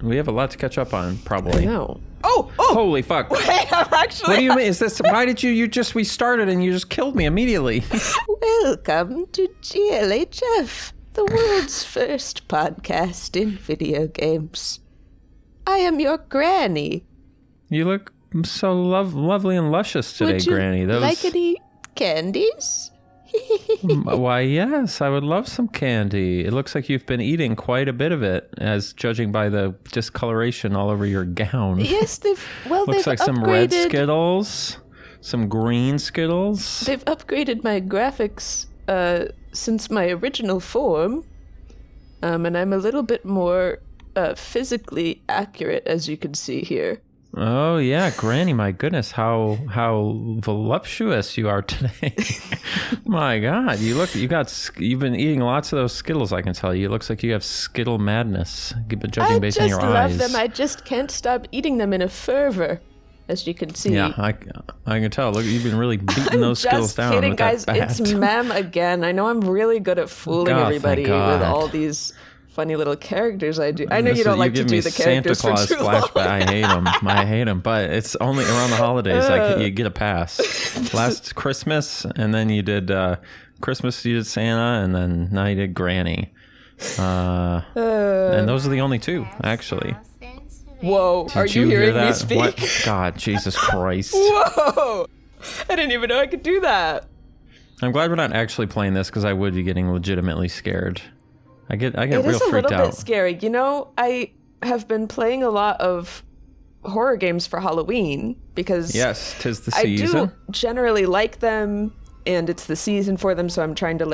We have a lot to catch up on, I probably. know. Oh! Holy fuck. Wait, I'm actually... What do you mean? Is this... Why did we started and you just killed me immediately. Welcome to GLHF, the world's first podcast in video games. I am your granny. You look so lovely and luscious today, Would you Granny. like any candies? Why, yes, I would love some candy. It looks like you've been eating quite a bit of it, as judging by the discoloration all over your gown. Yes, they've Looks like upgraded... some red Skittles, some green Skittles. They've upgraded my graphics since my original form, and I'm a little bit more physically accurate, as you can see here. Oh yeah, Granny, my goodness, how voluptuous you are today. My God, you've been eating lots of those Skittles, I can tell you. It looks like you have Skittle madness, judging based on your eyes. I just love them. I just can't stop eating them in a fervor, as you can see. Yeah, I can tell. Look, you've been really beating those Skittles down. Just kidding, with guys. That bat. It's Mem again. I know I'm really good at fooling everybody with all these funny little characters I do. I know you don't like to do the characters Santa Claus for too long. flashback. I hate them. But it's only around the holidays you get a pass. Last Christmas, and then you did Christmas. You did Santa, and then now you did Granny. And those are the only two, actually. Whoa! Are Did you hear hearing me that? speak? What? God, Jesus Christ! Whoa! I didn't even know I could do that. I'm glad we're not actually playing this because I would be getting legitimately scared. I get real freaked out. It is a little bit scary. You know, I have been playing a lot of horror games for Halloween because yes, 'tis the season. I do generally like them, and it's the season for them. So I'm trying to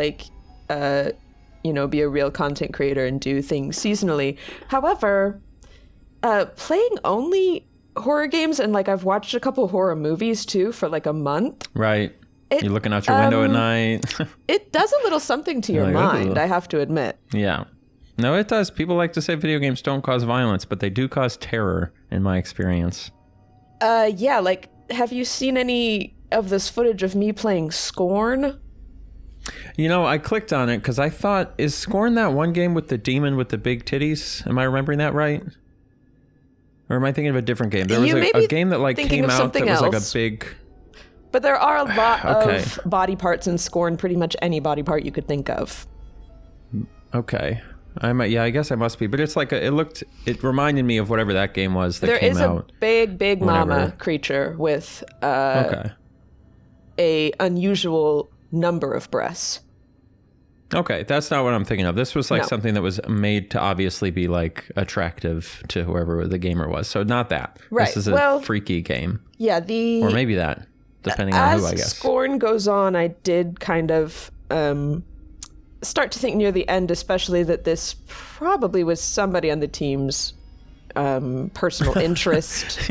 be a real content creator and do things seasonally. However, playing only horror games and I've watched a couple horror movies too for a month. Right. You're looking out your window at night. It does a little something to your mind, I have to admit. Yeah. No, it does. People like to say video games don't cause violence, but they do cause terror, in my experience. Yeah, have you seen any of this footage of me playing Scorn? You know, I clicked on it because I thought, is Scorn that one game with the demon with the big titties? Am I remembering that right? Or am I thinking of a different game? There was a game that came out that was a big... But there are a lot of body parts in Scorn, pretty much any body part you could think of. Okay. I guess I must be. But it's it reminded me of whatever that game was that came out. There is a big mama creature with a unusual number of breasts. Okay, that's not what I'm thinking of. This was something that was made to obviously be attractive to whoever the gamer was. So not that. Right. This is a freaky game. Yeah, or maybe that. Depending on who, I guess. As Scorn goes on, I did kind of start to think near the end, especially that this probably was somebody on the team's personal interest.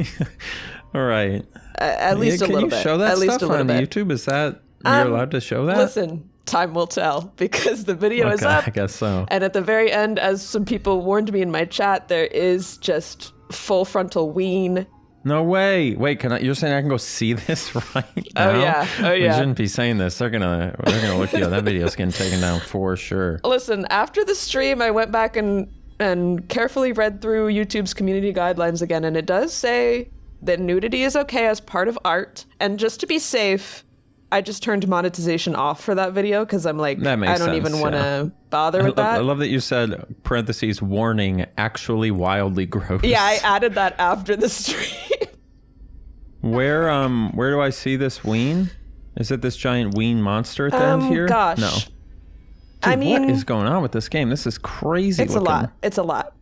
All right. At least a little bit. Can you show that stuff on YouTube? Is that you're allowed to show that? Listen, time will tell because the video is up. I guess so. And at the very end, as some people warned me in my chat, there is just full frontal ween. No way! Wait, you're saying I can go see this right now? Oh yeah. We shouldn't be saying this. They're gonna look you up. That video's getting taken down for sure. Listen, after the stream, I went back and carefully read through YouTube's community guidelines again, and it does say that nudity is okay as part of art. And just to be safe, I just turned monetization off for that video because I'm I don't even want to bother with that. I love that you said parentheses warning actually wildly gross. Yeah, I added that after the stream. Where do I see this ween? Is it this giant ween monster at the end here? Gosh. No. Dude, what is going on with this game? This is crazy. It's looking. It's a lot.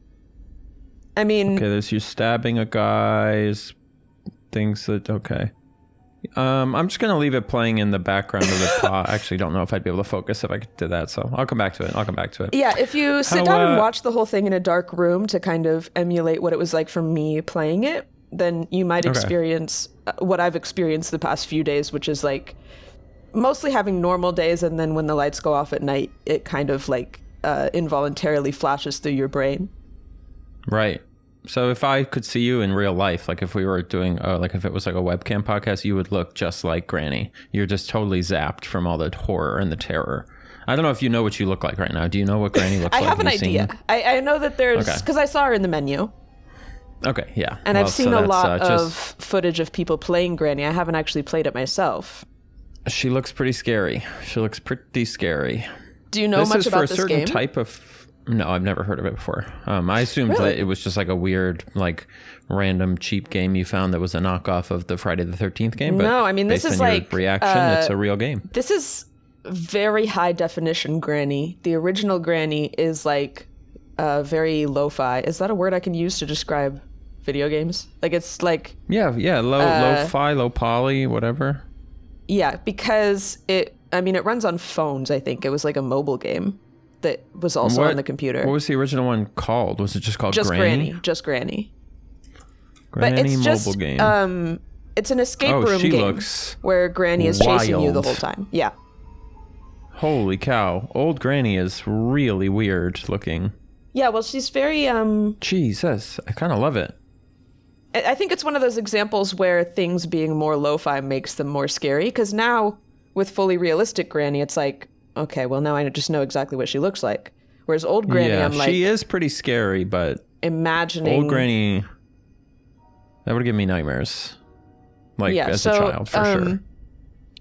I mean, okay, there's you stabbing a guy's things that I'm just going to leave it playing in the background of the I actually don't know if I'd be able to focus if I did that, so I'll come back to it. Yeah, if you sit down and watch the whole thing in a dark room to kind of emulate what it was like for me playing it, then you might experience what I've experienced the past few days, which is mostly having normal days, and then when the lights go off at night, it kind of involuntarily flashes through your brain. Right. So if I could see you in real life, if we were doing, if it was a webcam podcast, you would look just like Granny. You're just totally zapped from all the horror and the terror. I don't know if you know what you look like right now. Do you know what Granny looks like? I have an idea. I know that there's, because I saw her in the menu. Okay, yeah. And I've seen a lot of footage of people playing Granny. I haven't actually played it myself. She looks pretty scary. Do you know much about this game? This is for a certain type of... No, I've never heard of it before. I assumed that it was just like a weird, like, random cheap game you found that was a knockoff of the Friday the 13th game. But no, I mean, this is like... reaction, it's a real game. This is very high definition Granny. The original Granny is like very lo-fi. Is that a word I can use to describe video games? Like, it's like... Yeah, lo-fi, low poly, whatever. Yeah, because it runs on phones, I think. It was like a mobile game that was also on the computer. What was the original one called? Was it just called Granny? Just Granny. Granny but it's mobile just, game. It's an escape room game where Granny is chasing you the whole time. Yeah. Holy cow. Old Granny is really weird looking. Yeah, well, she's very... Jesus, I kind of love it. I think it's one of those examples where things being more lo-fi makes them more scary, because now, with fully realistic Granny, it's like, okay, well, now I just know exactly what she looks like. Whereas old Granny, I'm like... she is pretty scary, but... imagining... Old Granny... that would give me nightmares. Like, as a child, for sure.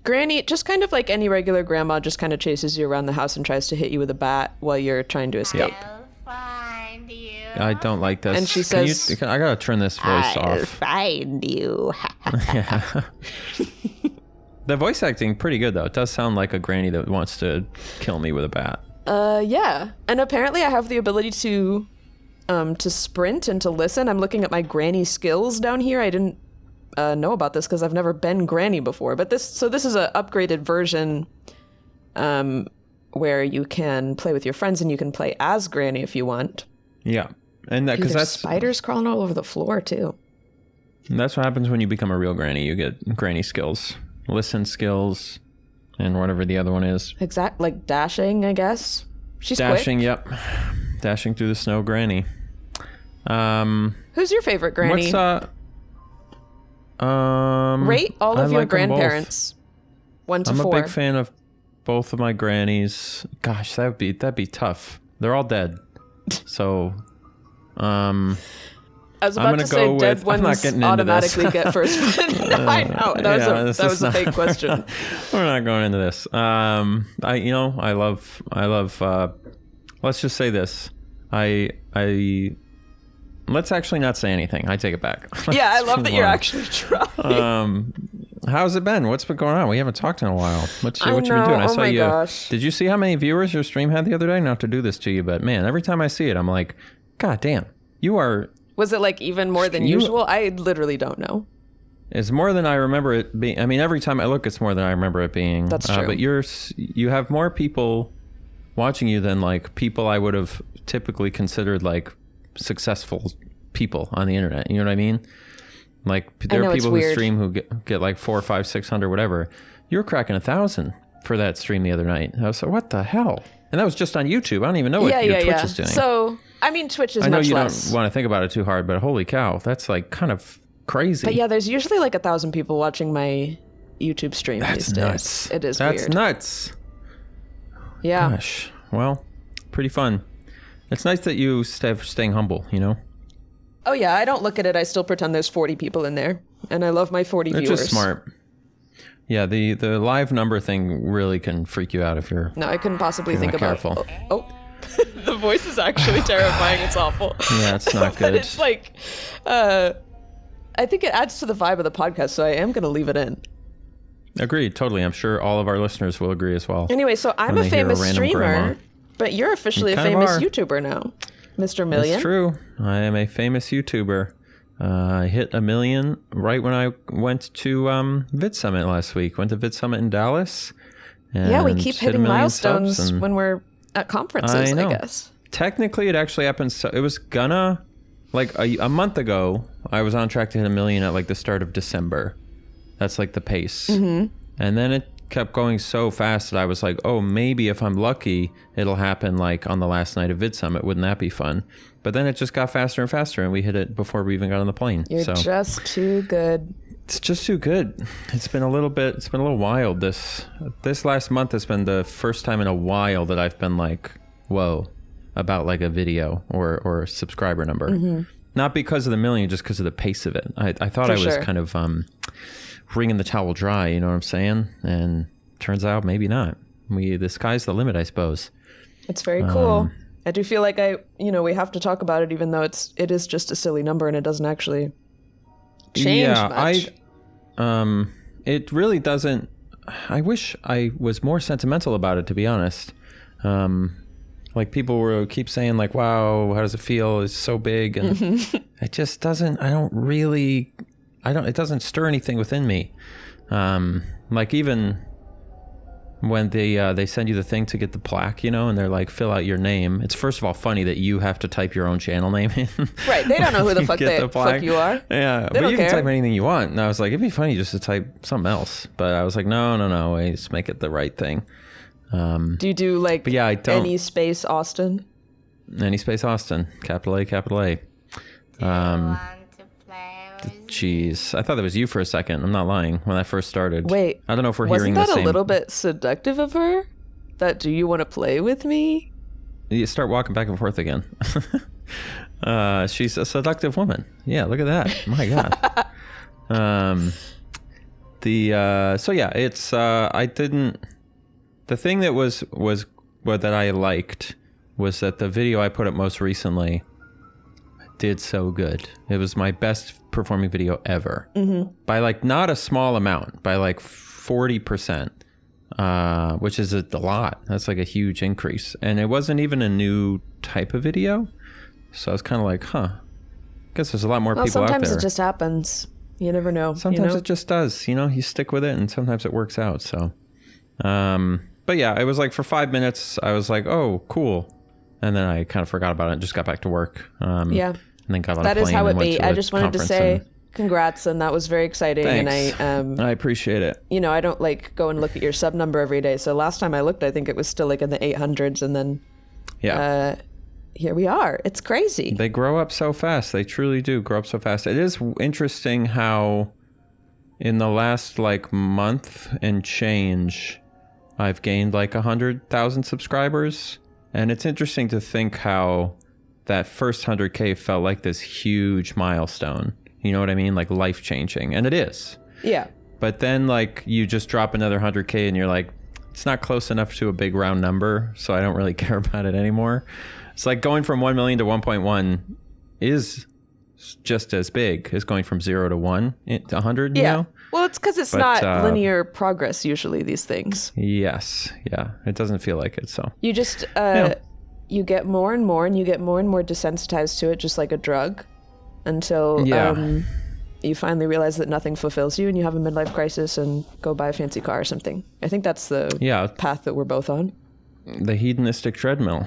Granny, just kind of like any regular grandma, just kind of chases you around the house and tries to hit you with a bat while you're trying to escape. I'll find you. I don't like this. And she says... I gotta turn this voice off. I'll find you. Yeah. The voice acting, pretty good, though. It does sound like a granny that wants to kill me with a bat. Yeah. And apparently I have the ability to sprint and to listen. I'm looking at my granny skills down here. I didn't know about this because I've never been granny before. But this is an upgraded version where you can play with your friends and you can play as granny if you want. Yeah. And that because that's spiders crawling all over the floor too. And that's what happens when you become a real granny. You get granny skills, listen skills, and whatever the other one is. Like dashing, I guess. She's dashing. Quick. Yep, dashing through the snow, granny. Who's your favorite granny? What's rate all of your grandparents. 1 to 4. I'm a big fan of both of my grannies. Gosh, that'd be tough. They're all dead. So, I was about to say dead ones automatically get first. I know that was a fake question. We're not going into this. I love. Let's just say this. Let's actually not say anything. I take it back. Yeah, I love that you're actually trying. How's it been? What's been going on? We haven't talked in a while. What you been doing? I saw you. Gosh. Did you see how many viewers your stream had the other day? Not to do this to you, but man, every time I see it, I'm like, God damn, you are. Was it like even more than usual? I literally don't know. It's more than I remember it being. I mean, every time I look, it's more than I remember it being. That's true. But you have more people watching you than like people I would have typically considered like successful people on the internet. You know what I mean? Like there are people who stream who get like 400, 500, 600, whatever. You were cracking 1,000 for that stream the other night. I was like, what the hell? And that was just on YouTube. I don't even know what your Twitch is doing. So, I mean, Twitch is much less. I know you don't want to think about it too hard, but holy cow, that's like kind of crazy. But yeah, there's usually like 1,000 people watching my YouTube stream these days. Nuts. It is weird. That's nuts. Yeah. Gosh. Well, pretty fun. It's nice that you staying humble, you know? Oh yeah, I don't look at it. I still pretend there's 40 people in there. And I love my 40 viewers. It's just smart. Yeah, the live number thing really can freak you out if you're... No, I couldn't possibly think about... Careful. Oh. The voice is actually terrifying. It's awful. Yeah, it's not good. But it's like... I think it adds to the vibe of the podcast, so I am going to leave it in. Agreed, totally. I'm sure all of our listeners will agree as well. Anyway, so I'm a famous streamer, but you're officially a famous YouTuber now, Mr. Million. It's true. I am a famous YouTuber. I hit 1 million right when I went to VidSummit last week. Went to VidSummit in Dallas. Yeah, we keep hitting milestones when we're at conferences, I guess. Technically, it actually happened. So it was gonna, like a month ago, I was on track to hit 1 million at like the start of December. That's like the pace. Mm-hmm. And then it kept going so fast that I was like, oh, maybe if I'm lucky, it'll happen like on the last night of VidSummit. Wouldn't that be fun? But then it just got faster and faster, and we hit it before we even got on the plane. You're just too good. It's just too good. It's been a little wild. This last month has been the first time in a while that I've been like, whoa, about like a video or a subscriber number. Mm-hmm. not because of the million, just because of the pace of it. I thought For I was sure. kind of wringing the towel dry, you know what I'm saying? And turns out maybe not. The sky's the limit, I suppose. It's very cool. I do feel like we have to talk about it, even though it is just a silly number and it doesn't actually change much. It really doesn't. I wish I was more sentimental about it, to be honest. Like people keep saying like, wow, how does it feel? It's so big. And it just doesn't, it doesn't stir anything within me. Like even when they send you the thing to get the plaque, and they're like, fill out your name. It's first of all funny that you have to type your own channel name in. Right. They don't know who the fuck fuck you are. Yeah. They But you care. can type anything you want. And I was like, it'd be funny just to type something else. But I was like, no, wait, just make it the right thing. Do you do like But yeah, I don't. any space Austin? Any space Austin, capital A, capital A. Want to play with Jeez, I thought that was you for a second. I'm not lying. When I first started, Wait, I don't know if we're wasn't hearing that the same. a little bit seductive of her? That do you want to play with me? You start walking back and forth again. She's a seductive woman. Yeah, look at that. My God. So yeah, it's I didn't. The thing that was that I liked was that the video I put up most recently did so good. It was my best performing video ever. By like not a small amount, by like 40%, which is a lot. That's like a huge increase. And it wasn't even a new type of video. So I was kind of like, I guess there's a lot more Well, people out sometimes there. it just happens. You never know. Sometimes it just does. You stick with it, and sometimes it works out. So, but yeah, it was like for 5 minutes, I was like, oh, cool. And then I kind of forgot about it and just got back to work. Yeah. And then got on That a is plane how and it went be. to I a just wanted to conference say and- congrats, and that was very exciting. Thanks. And I appreciate it. I don't like go and look at your sub number every day. So last time I looked, I think it was still like in the 800s, and then Yeah. here we are. It's crazy. They grow up so fast. They truly do grow up so fast. It is interesting how in the last like month and change, I've gained like 100,000 subscribers. And it's interesting to think how that first 100K felt like this huge milestone. You know what I mean? Like life changing. And it is. Yeah. But then like you just drop another 100K and you're like, it's not close enough to a big round number. So I don't really care about it anymore. It's like going from 1 million to 1.1 is just as big as going from 0 to 1 to 100, Yeah. you know? Well, it's because it's But, not linear progress usually, these things. Yes. Yeah. It doesn't feel like it. So You just, Yeah. you get more and more, and you get more and more desensitized to it, just like a drug, until Yeah. you finally realize that nothing fulfills you, and you have a midlife crisis and go buy a fancy car or something. I think that's the yeah, path that we're both on. the hedonistic treadmill,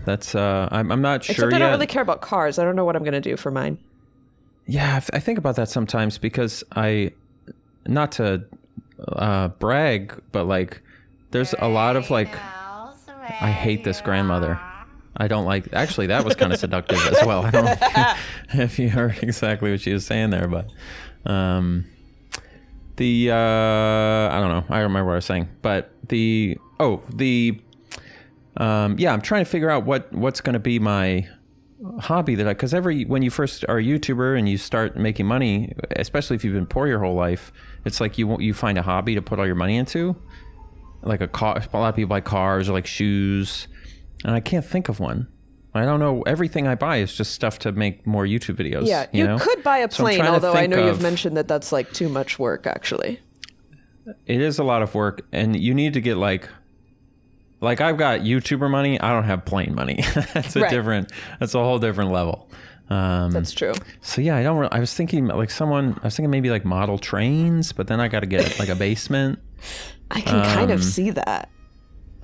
that's, I'm not sure Except I yet. don't really care about cars. I don't know what I'm going to do for mine. Yeah, I think about that sometimes because not to brag, but like there's a lot of like, I hate this grandmother. I don't like, actually that was kind of seductive as well. I don't know if you heard exactly what she was saying there, but I don't know. I don't remember what I was saying, but I'm trying to figure out what's going to be my hobby because when you first are a YouTuber and you start making money, especially if you've been poor your whole life, it's like you find a hobby to put all your money into, like a car. A lot of people buy cars or like shoes, and I can't think of one. I don't know. Everything I buy is just stuff to make more YouTube videos. Yeah, you you know? could buy a So I'm plane, trying to although I think know you've of- mentioned that that's like too much work, actually. It is a lot of work, and you need to get like I've got YouTuber money. I don't have plane money. That's Right. That's a whole different level. That's true. So yeah, I was thinking maybe like model trains, but then I got to get like a basement. I can kind of see that.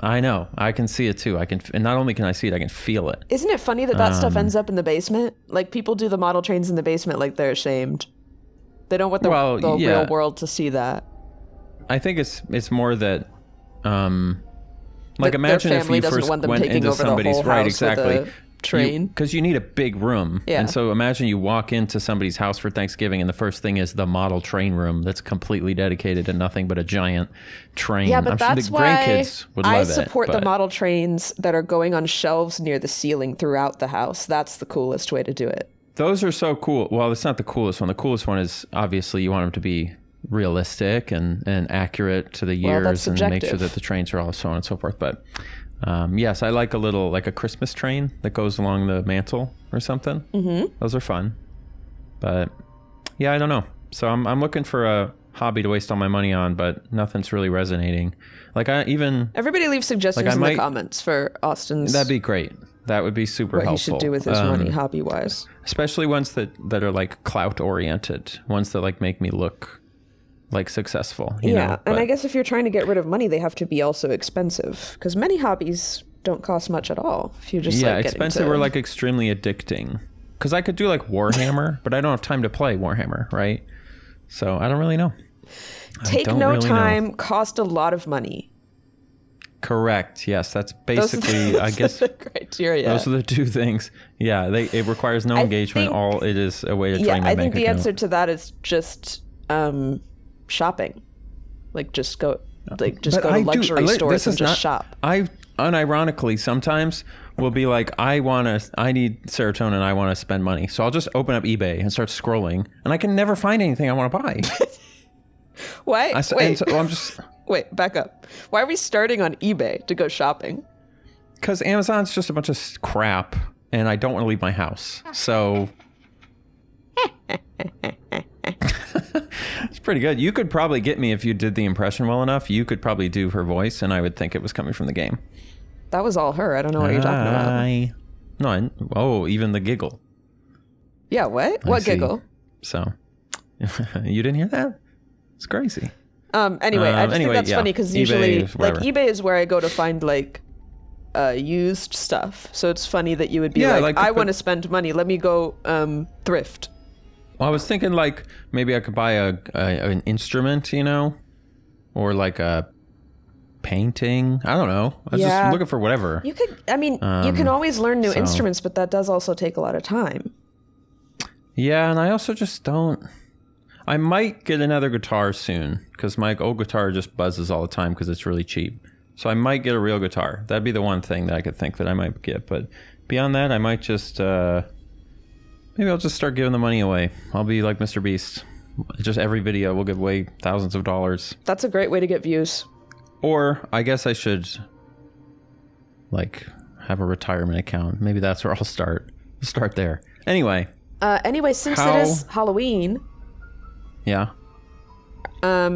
I know. I can see it too. And not only can I see it, I can feel it. Isn't it funny that stuff ends up in the basement? Like people do the model trains in the basement like they're ashamed. They don't want the real world to see that. I think it's more that, That imagine their if family you doesn't first want them went taking into over the somebody's whole right, house exactly. with a train. Because you need a big room. Yeah. And so imagine you walk into somebody's house for Thanksgiving and the first thing is the model train room that's completely dedicated to nothing but a giant train. Yeah, but I'm that's sure the why grandkids would love I it. support the but- model trains that are going on shelves near the ceiling throughout the house. That's the coolest way to do it. Those are so cool. Well, it's not the coolest one. The coolest one is obviously you want them to be realistic and accurate to the years and make sure that the trains are all so on and so forth. But yes, I like a Christmas train that goes along the mantle or something. Mm-hmm. Those are fun. But yeah, I don't know. So I'm looking for a hobby to waste all my money on, but nothing's really resonating. Everybody leave suggestions in the comments for Austin's. That'd be great. That would be super helpful. What he should do with his money, hobby wise. Especially ones that are like clout oriented, ones that like make me look like successful. You know? And I guess if you're trying to get rid of money, they have to be also expensive, because many hobbies don't cost much at all. If you just expensive or like extremely addicting. Because I could do like Warhammer, but I don't have time to play Warhammer, right? So I don't really know. Take no time, cost a lot of money. Correct. Yes, that's basically, I guess, the criteria. Those are the two things. Yeah, it requires no engagement. All it is a way to drain my bank account. I think the answer to that is just shopping. Like just go to luxury stores and just shop. I unironically sometimes will be like, I need serotonin. I want to spend money, so I'll just open up eBay and start scrolling, and I can never find anything I want to buy. Why? I'm just. Wait, back up. Why are we starting on eBay to go shopping? Because Amazon's just a bunch of crap, and I don't want to leave my house. So it's pretty good. You could probably get me if you did the impression well enough. You could probably do her voice, and I would think it was coming from the game. That was all her. I don't know what you're talking about. No, even the giggle. Yeah, what? What giggle? So you didn't hear that? It's crazy. Anyway, I just think that's funny because usually eBay is where I go to find used stuff. So it's funny that you would be I want to spend money. Let me go thrift. Well, I was thinking maybe I could buy an instrument, or like a painting. I don't know. I was just looking for whatever. You could. I mean, you can always learn new instruments, but that does also take a lot of time. Yeah, and I also just don't. I might get another guitar soon because my old guitar just buzzes all the time because it's really cheap. So I might get a real guitar. That'd be the one thing that I could think that I might get. But beyond that, I might just maybe I'll just start giving the money away. I'll be like Mr. Beast. Just every video will give away thousands of dollars. That's a great way to get views. Or I guess I should have a retirement account. Maybe that's where I'll start. Start there. Anyway, since it is Halloween. Yeah. I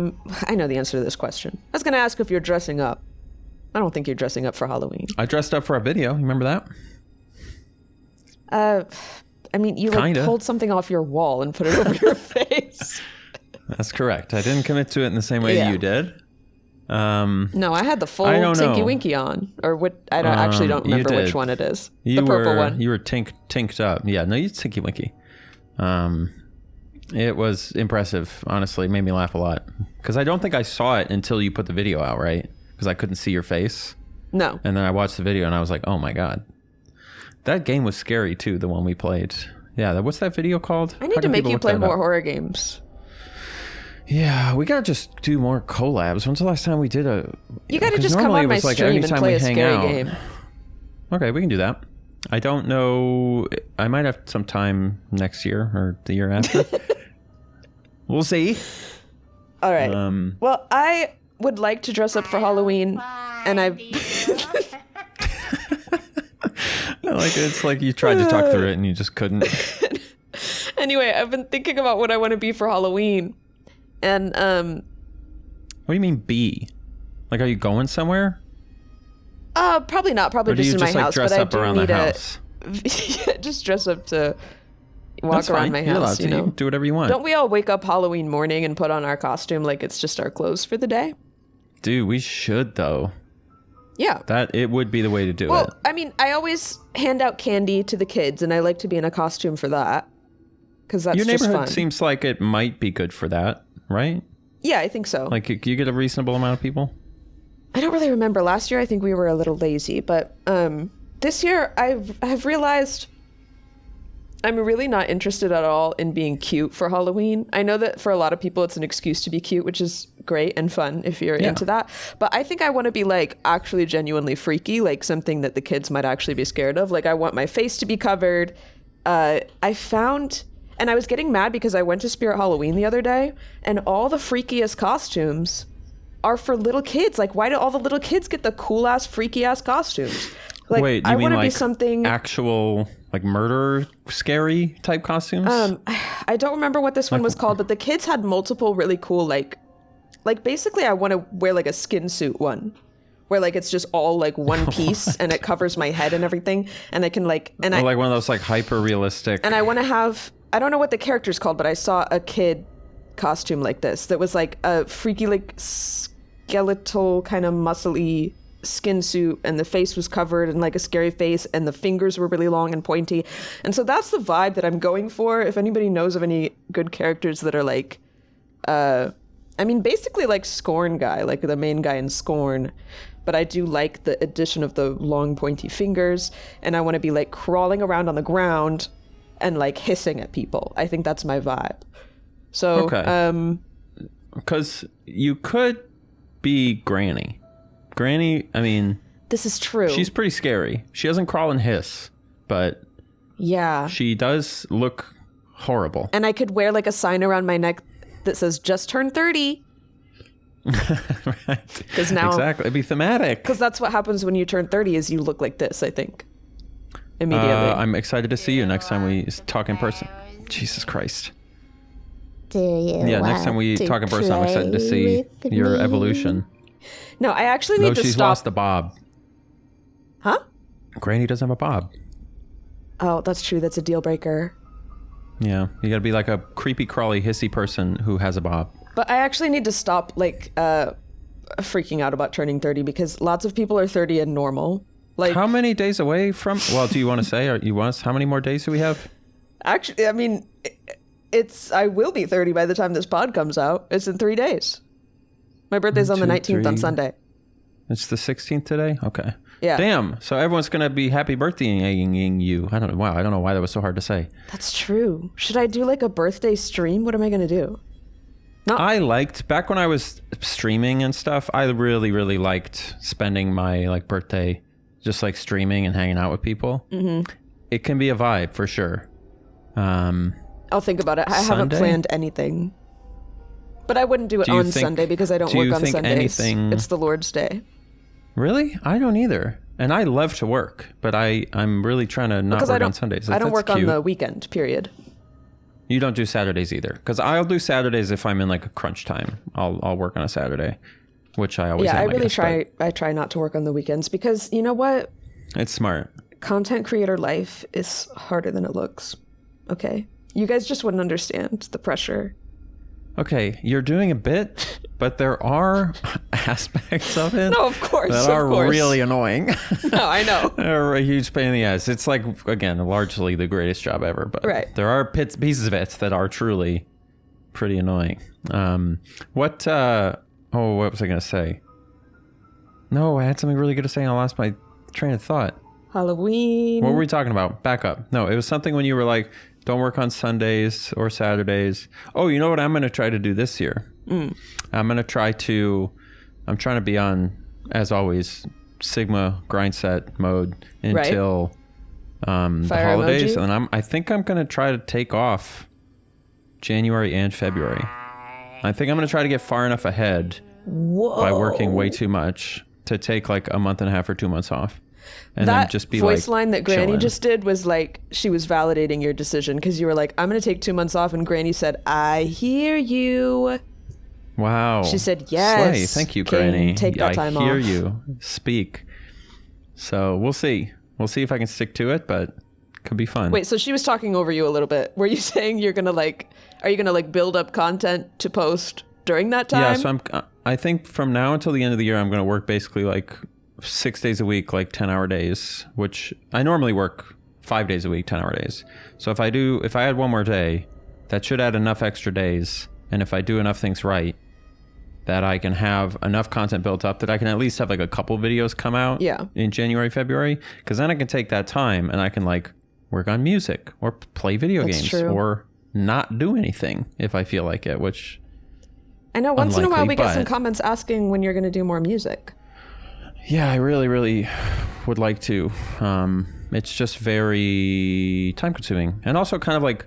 know the answer to this question. I was going to ask if you're dressing up. I don't think you're dressing up for Halloween. I dressed up for a video. You remember that? I mean, you pulled something off your wall and put it over your face. That's correct. I didn't commit to it in the same way you did. No, I had the full Tinky Winky on, or what? I don't remember which one it is. The purple one. You were tinked up. Yeah, no, you Tinky Winky. It was impressive, honestly. It made me laugh a lot. Because I don't think I saw it until you put the video out, right? Because I couldn't see your face. No. And then I watched the video and I was like, oh my God. That game was scary too, the one we played. Yeah, what's that video called? I need to make you play more horror games. Yeah, we gotta just do more collabs. When's the last time we did a... You gotta just come on my stream and play a scary game. Okay, we can do that. I don't know. I might have some time next year or the year after. We'll see. All right. Well, I would like to dress up for Halloween, and it's like you tried to talk through it and you just couldn't. Anyway, I've been thinking about what I want to be for Halloween, and What do you mean be? Like, are you going somewhere? Probably not. Probably just in my house. Dress but up I do around need the house? just dress up to walk That's around fine. my You're house. allowed to. You can do whatever you want. Don't we all wake up Halloween morning and put on our costume like it's just our clothes for the day? Dude, we should though. Yeah. It would be the way to do it. Well, I mean, I always hand out candy to the kids, and I like to be in a costume for that because that's your just neighborhood fun. seems like it might be good for that, right? Yeah, I think so. Like, you get a reasonable amount of people? I don't really remember. Last year, I think we were a little lazy, but this year, I've realized I'm really not interested at all in being cute for Halloween. I know that for a lot of people, it's an excuse to be cute, which is great and fun if you're into that. But I think I want to be like actually genuinely freaky, like something that the kids might actually be scared of. Like, I want my face to be covered I found, and I was getting mad because I went to Spirit Halloween the other day, and all the freakiest costumes are for little kids. Like, why do all the little kids get the cool ass, freaky ass costumes? Like, Wait, you I mean want to like be something actual like murder scary type costumes? I don't remember what this one was called, but the kids had multiple really cool like basically I want to wear like a skin suit one, where like it's just all like one piece and it covers my head and everything, and I can like or like one of those like hyper realistic. And I want to have, I don't know what the character's called, but I saw a kid costume like this that was like a freaky like skeletal kind of muscly skin suit, and the face was covered in like a scary face, and the fingers were really long and pointy. And so that's the vibe that I'm going for. If anybody knows of any good characters that are like I mean basically like Scorn guy, like the main guy in Scorn, but I do like the addition of the long pointy fingers, and I want to be like crawling around on the ground and like hissing at people. I think that's my vibe. So because you could be Granny. Granny, I mean, this is true. She's pretty scary. She doesn't crawl and hiss, but yeah, she does look horrible. And I could wear like a sign around my neck that says "Just turned 30." Right. Because now, exactly, it'd be thematic. Because that's what happens when you turn 30 is you look like this. I think immediately. I'm excited to see you next time we talk in person. Jesus Christ. Do you Yeah, next time we talk in person, I'm excited to see your evolution. No, I actually need to she's stop. lost the bob. Huh? Granny doesn't have a bob. Oh, that's true. That's a deal breaker. Yeah, you gotta be like a creepy, crawly, hissy person who has a bob. But I actually need to stop like freaking out about turning 30, because lots of people are 30 and normal. Like, how many days away from? Well, do you want to say? Or you want us? How many more days do we have? Actually, I mean, I will be 30 by the time this pod comes out. It's in 3 days. My birthday's on the 19th on Sunday. It's the 16th today? Okay. Yeah. Damn. So everyone's going to be happy birthdaying you. I don't know. Wow. I don't know why that was so hard to say. That's true. Should I do like a birthday stream? What am I going to do? I liked, back when I was streaming and stuff, I really, really liked spending my like birthday just like streaming and hanging out with people. Mm-hmm. It can be a vibe for sure. I'll think about it. I haven't planned anything. But I wouldn't do it on Sunday because I don't work on Sundays. It's the Lord's Day. Really? I don't either. And I love to work, but I'm really trying to not work on Sundays. I don't work on the weekend, period. You don't do Saturdays either? Because I'll do Saturdays if I'm in like a crunch time. I'll work on a Saturday, which I always am. Yeah, I really try. I try not to work on the weekends because you know what? It's smart. Content creator life is harder than it looks. Okay? You guys just wouldn't understand the pressure. Okay, you're doing a bit, but there are aspects of it no, of course, that are really annoying. No, I know. They're a huge pain in the ass. It's like, again, largely the greatest job ever, but there are pieces of it that are truly pretty annoying. What was I going to say? No, I had something really good to say and I lost my train of thought. Halloween. What were we talking about? Back up. No, it was something when you were like, don't work on Sundays or Saturdays. Oh, you know what I'm going to try to do this year? I'm trying to be on, as always, Sigma grind set mode until the holidays. Emoji? And I think I'm going to try to take off January and February. I think I'm going to try to get far enough ahead by working way too much to take like a month and a half or 2 months off. And that then just be voice like line that Granny chilling. just did was like she was validating your decision because you were like, I'm going to take 2 months off. And Granny said, I hear you. Wow. She said, yes. Slay. Thank you, King, Granny. take that time I hear off. you speak. So we'll see. We'll see if I can stick to it, but it could be fun. Wait, so she was talking over you a little bit. Were you saying you're going to like, are you going to like build up content to post during that time? Yeah, so I think from now until the end of the year, I'm going to work basically like 6 days a week, like 10-hour days, which I normally work 5 days a week, 10-hour days. So if I add one more day, that should add enough extra days. And if I do enough things right, that I can have enough content built up that I can at least have like a couple videos come out in January, February. Because then I can take that time and I can like work on music or play video games or not do anything if I feel like it, which I know once in a while we get some but- comments asking when you're going to do more music. Yeah, I really, really would like to. it's just very time consuming and also kind of like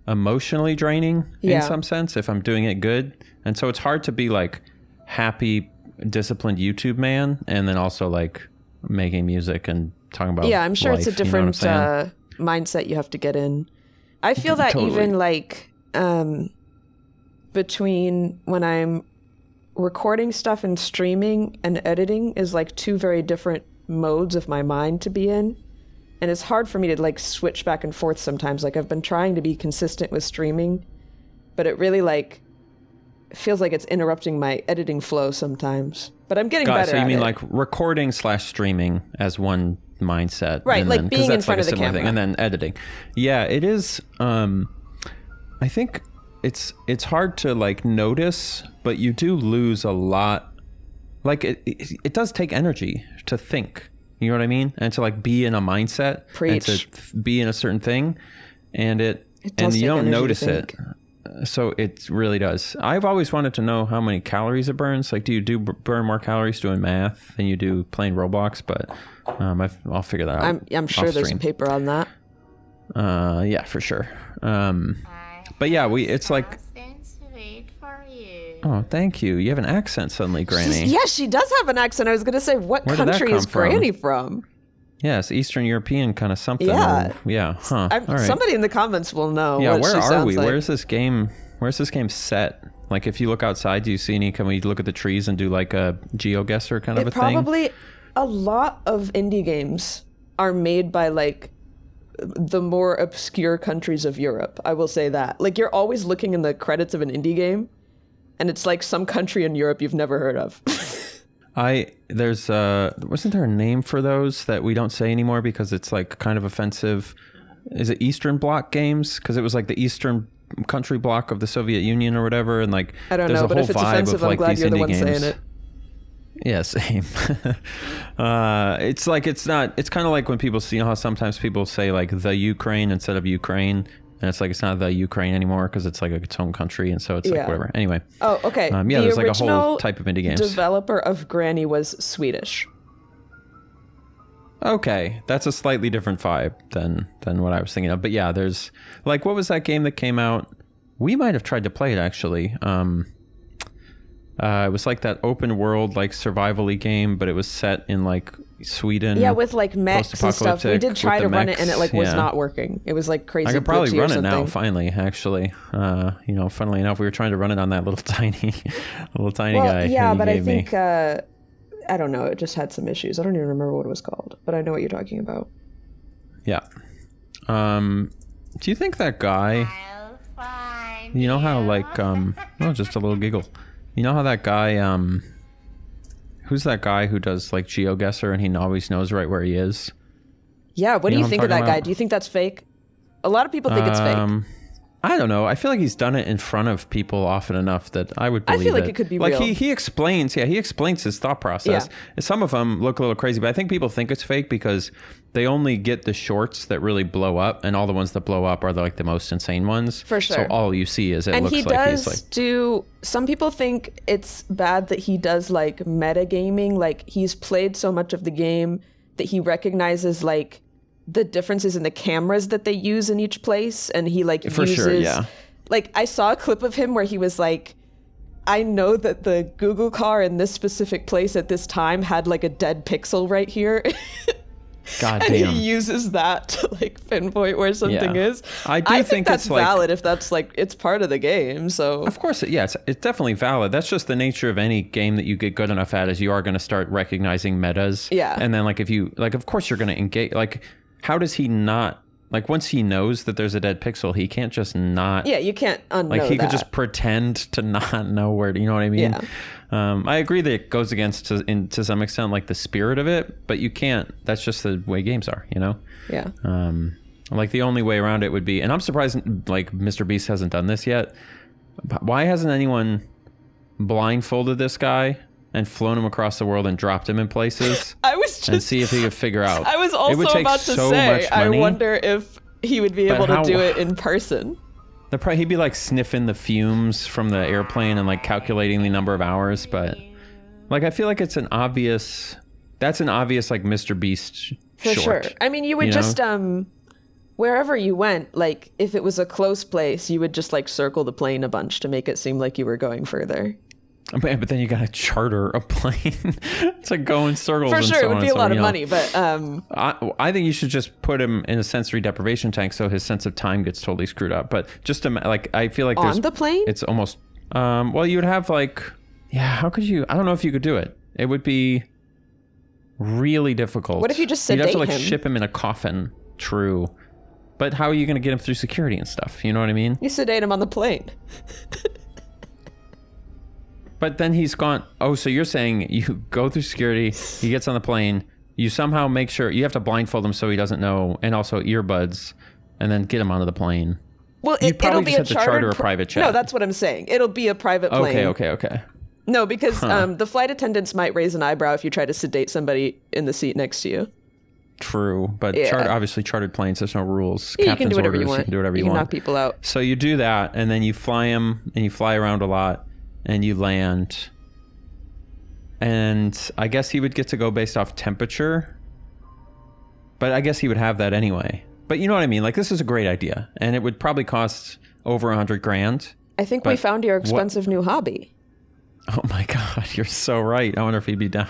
emotionally draining in some sense if I'm doing it good. And so it's hard to be like happy, disciplined YouTube man and then also like making music and talking about I'm sure life, it's a different you know what I'm mindset you have to get in. I feel that Totally. even like between when I'm recording stuff and streaming and editing is like two very different modes of my mind to be in. And it's hard for me to like switch back and forth sometimes. Like I've been trying to be consistent with streaming, but it really like feels like it's interrupting my editing flow sometimes. But I'm getting better So you at mean it. like recording / streaming as one mindset, Right, and like then, 'cause being in that's front like of a the similar thing, camera. and then editing. Yeah, it is. I think it's hard to like notice, but you do lose a lot. Like it does take energy to think. You know what I mean? And to like be in a mindset, Preach. and to be in a certain thing, and It and does you take don't energy to notice it. think. So it really does. I've always wanted to know how many calories it burns. Like, do you burn more calories doing math than you do playing Roblox? But I'll figure that out. I'm sure off there's a stream. paper on that. Yeah, for sure. But yeah, it's like. Wait for you. Oh, thank you. You have an accent suddenly, Granny. Yeah, she does have an accent. I was going to say, what Where did that country is come from? Granny from? Yes, Eastern European kind of something. Yeah. Yeah. Huh. All right. Somebody in the comments will know. Yeah. what Where she are sounds we? like. Where's this game? Where's this game set? Like, if you look outside, do you see any? Can we look at the trees and do like a GeoGuessr kind of a thing? Probably a lot of indie games are made by like the more obscure countries of Europe. I will say that. Like you're always looking in the credits of an indie game, and it's like some country in Europe you've never heard of. There's wasn't there a name for those that we don't say anymore because it's like kind of offensive? Is it Eastern Bloc games? Because it was like the Eastern country bloc of the Soviet Union or whatever, and like I don't there's know, a but whole if it's vibe offensive, of I'm like glad these you're the indie one games. saying it. Yeah, same. It's like it's kind of like when people see, you know how sometimes people say like the Ukraine instead of Ukraine, and it's like it's not the Ukraine anymore because it's like its own country, and so it's like Yeah. whatever. Anyway. Oh, okay. Yeah, The there's like a whole original type of indie games. developer of Granny was Swedish. Okay, that's a slightly different vibe than what I was thinking of. But yeah, there's like, what was that game that came out? We might have tried to play it actually. It was like that open world like survival-y game, but it was set in like Sweden. Yeah, with like mechs and stuff. We post-apocalyptic did try with to the run it, and mechs, it like was yeah. not working. It was like crazy. I could probably glitchy or run it now. something. Finally, actually, you know, funnily enough, we were trying to run it on that little tiny guy. Yeah, that you but I gave me. think I don't know. It just had some issues. I don't even remember what it was called, but I know what you're talking about. Yeah. Do you think that guy? I'll find You know how like oh, just a little giggle. You know how that guy who's that guy who does like GeoGuessr and he always knows right where he is? Yeah, what do know you what I'm think of that talking guy? about? Do you think that's fake? A lot of people think it's fake. I don't know. I feel like he's done it in front of people often enough that I would believe feel like it could be like real. he explains his thought process. Yeah. Some of them look a little crazy, but I think people think it's fake because they only get the shorts that really blow up, and all the ones that blow up are like the most insane ones. For sure. So all you see is it And looks he like does he's like do. Some people think it's bad that he does like metagaming. Like he's played so much of the game that he recognizes like the differences in the cameras that they use in each place, and he like For uses. sure, yeah. Like I saw a clip of him where he was like, I know that the Google car in this specific place at this time had like a dead pixel right here. God And damn. he uses that to like pinpoint where something Yeah. is. I do think that's it's, like- valid if that's like it's part of the game. So Of course, yeah, it's definitely valid. That's just the nature of any game that you get good enough at, is you are going to start recognizing metas. Yeah. And then like if you like, of course you're going to engage. Like, how does he not like once he knows that there's a dead pixel, he can't just not. yeah, you can't unknow Like he that. could just pretend to not know where. You know what I mean? Yeah. I agree that it goes against to some extent like the spirit of it, but you can't. That's just the way games are. You know. Yeah. Like the only way around it would be, and I'm surprised like Mr. Beast hasn't done this yet. Why hasn't anyone blindfolded this guy and flown him across the world and dropped him in places I was and just see if he could figure out? I was It would also take about to so say much I money. wonder if he would be But able to how- do it in person. He'd be like sniffing the fumes from the airplane and like calculating the number of hours, but like I feel like it's an obvious That's an obvious like Mr. Beast For short. sure. I mean, you would just wherever you went, like if it was a close place, you would just like circle the plane a bunch to make it seem like you were going further. But then you gotta charter a plane to go in circles. For sure, and so it would on be and a so lot on, of money, but I think you should just put him in a sensory deprivation tank so his sense of time gets totally screwed up. But just like I feel like on the plane, it's almost well, you would have like how could you? I don't know if you could do it. It would be really difficult. What if you just sedate You'd have to like him? ship him in a coffin. True. But how are you going to get him through security and stuff? You know what I mean? You sedate him on the plane. But then he's gone. Oh, so you're saying you go through security, he gets on the plane, you somehow make sure, you have to blindfold him so he doesn't know, and also earbuds, and then get him onto the plane. Well, You probably it'll be just a have to charter a chartered private jet. No, that's what I'm saying. It'll be a private plane. Okay. No, because the flight attendants might raise an eyebrow if you try to sedate somebody in the seat next to you. True, but Yeah. obviously chartered planes, there's no rules. Yeah, you Captain's can do whatever orders, you want. You can do whatever you can want. knock people out. So you do that, and then you fly him, and you fly around a lot, and you land. And I guess he would get to go based off temperature. But I guess he would have that anyway. But you know what I mean? Like, this is a great idea. And it would probably cost over $100,000. I think we found your expensive new hobby. Oh my God, you're so right. I wonder if he'd be down.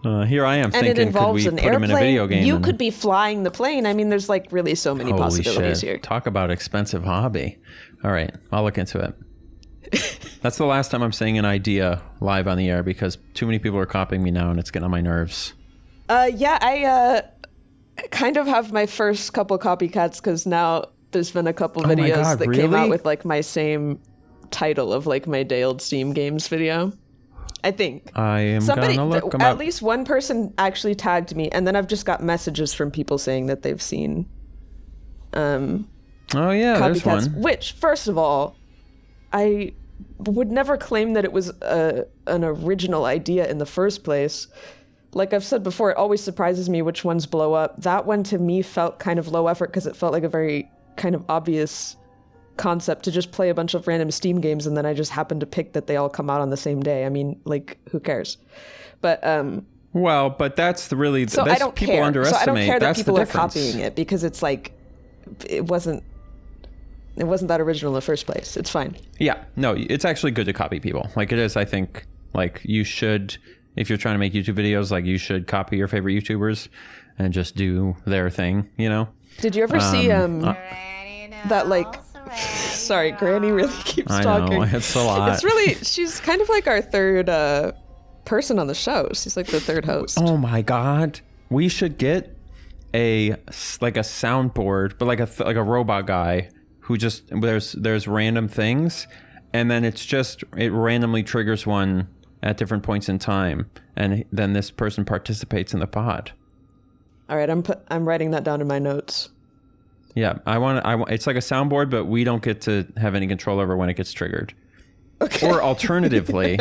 Here I am And thinking, it involves could we an put him in a video airplane. game? You and- could be flying the plane. I mean, there's like really so many Holy possibilities shit. here. Talk about expensive hobby. All right, I'll look into it. That's the last time I'm saying an idea live on the air because too many people are copying me now and it's getting on my nerves. Yeah, I kind of have my first couple copycats because now there's been a couple my videos God, that came out really? with like my same title of like my day old Steam games video. I think. I am gonna look them at up. least one person actually tagged me, and then I've just got messages from people saying that they've seen Oh yeah, there's copycats. one. Which, first of all, I would never claim that it was an original idea in the first place. Like I've said before, it always surprises me which ones blow up. That one to me felt kind of low effort because it felt like a very kind of obvious concept to just play a bunch of random Steam games and then I just happen to pick that they all come out on the same day. I mean, like, who cares? But Well, but that's the really so that's I don't people care. So underestimate. I don't care that That's people the are difference. copying it because it's like it wasn't that original in the first place. It's fine. Yeah, no, it's actually good to copy people. Like it is, I think. Like you should, if you're trying to make YouTube videos, like you should copy your favorite YouTubers and just do their thing. You know. Did you ever see Ready now, that like? ready Sorry, now. Granny really keeps I talking. know it's a lot. It's really she's kind of like our third person on the show. She's like the third host. Oh my God, we should get a soundboard, but like a robot guy who just there's random things, and then it randomly triggers one at different points in time, and then this person participates in the pod. All right, I'm writing that down in my notes. Yeah, I want. It's like a soundboard, but we don't get to have any control over when it gets triggered. Okay. Or alternatively,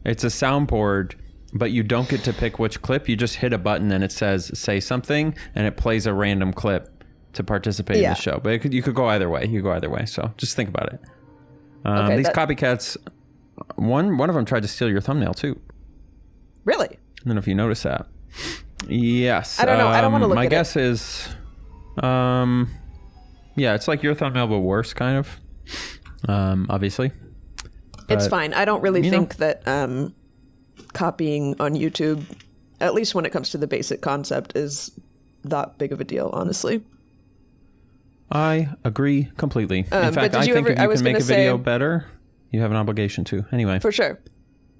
it's a soundboard, but you don't get to pick which clip. You just hit a button and it says "say something," and it plays a random clip to participate in Yeah. the show. But you could go either way. You go either way. So just think about it. Okay, these copycats. One of them tried to steal your thumbnail too. Really? I don't know if you noticed that. Yes. I don't know. I don't wanna look My at it. guess is, yeah, it's like your thumbnail, but worse, kind of. Obviously. It's But, fine. I don't really you know. think that copying on YouTube, at least when it comes to the basic concept, is that big of a deal, honestly. I agree completely. In but fact, did I you think ever- if I you was can make a gonna video say- better, you have an obligation to. Anyway. For sure.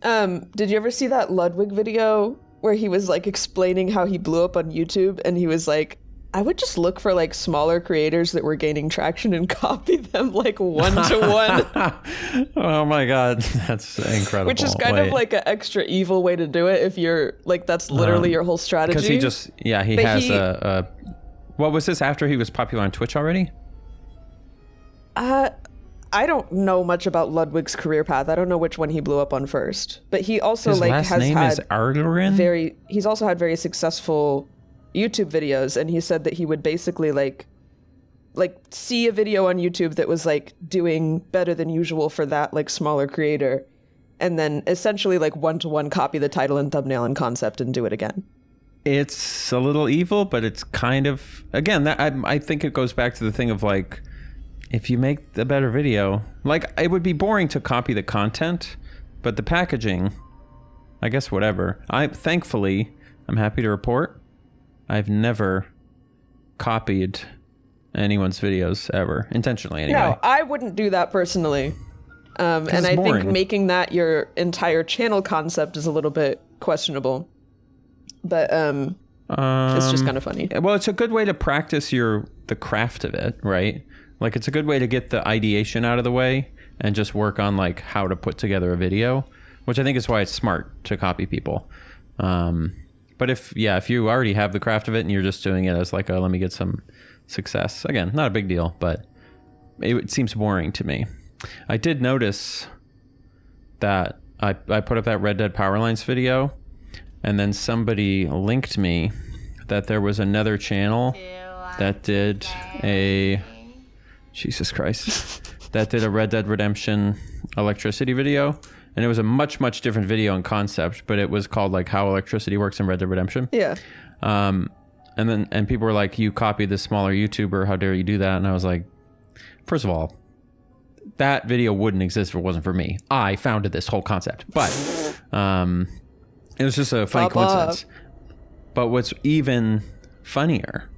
Did you ever see that Ludwig video where he was like explaining how he blew up on YouTube and he was like, I would just look for like smaller creators that were gaining traction and copy them like one to one, Oh my God, that's incredible. which is kind of like an extra evil way to do it if you're like, that's literally your whole strategy. because he But has he- a. What was this after he was popular on Twitch already? I don't know much about Ludwig's career path. I don't know which one he blew up on first, but he also His like last has name had is Argerin? he's also had very successful YouTube videos, and he said that he would basically like see a video on YouTube that was like doing better than usual for that like smaller creator, and then essentially like one-to-one copy the title and thumbnail and concept and do it again. It's a little evil, but it's kind of, again, that I think it goes back to the thing of like, if you make the better video, like it would be boring to copy the content, but the packaging, I guess whatever. Thankfully, I'm happy to report, I've never copied anyone's videos ever, intentionally anyway. No, I wouldn't do that personally. And I think making that your entire channel concept is a little bit questionable. But it's just kind of funny. Well, it's a good way to practice the craft of it, right? Like it's a good way to get the ideation out of the way and just work on like how to put together a video, which I think is why it's smart to copy people. But if you already have the craft of it and you're just doing it as like, let me get some success. Again, not a big deal, but it seems boring to me. I did notice that I put up that Red Dead Powerlines video, and then somebody linked me that there was another channel that did a Red Dead Redemption electricity video, and it was a much, much different video in concept, but it was called like How Electricity Works in Red Dead Redemption. Yeah. And people were like, you copied this smaller YouTuber, how dare you do that? And I was like, first of all, that video wouldn't exist if it wasn't for me. I founded this whole concept. But it was just a funny coincidence. But what's even funnier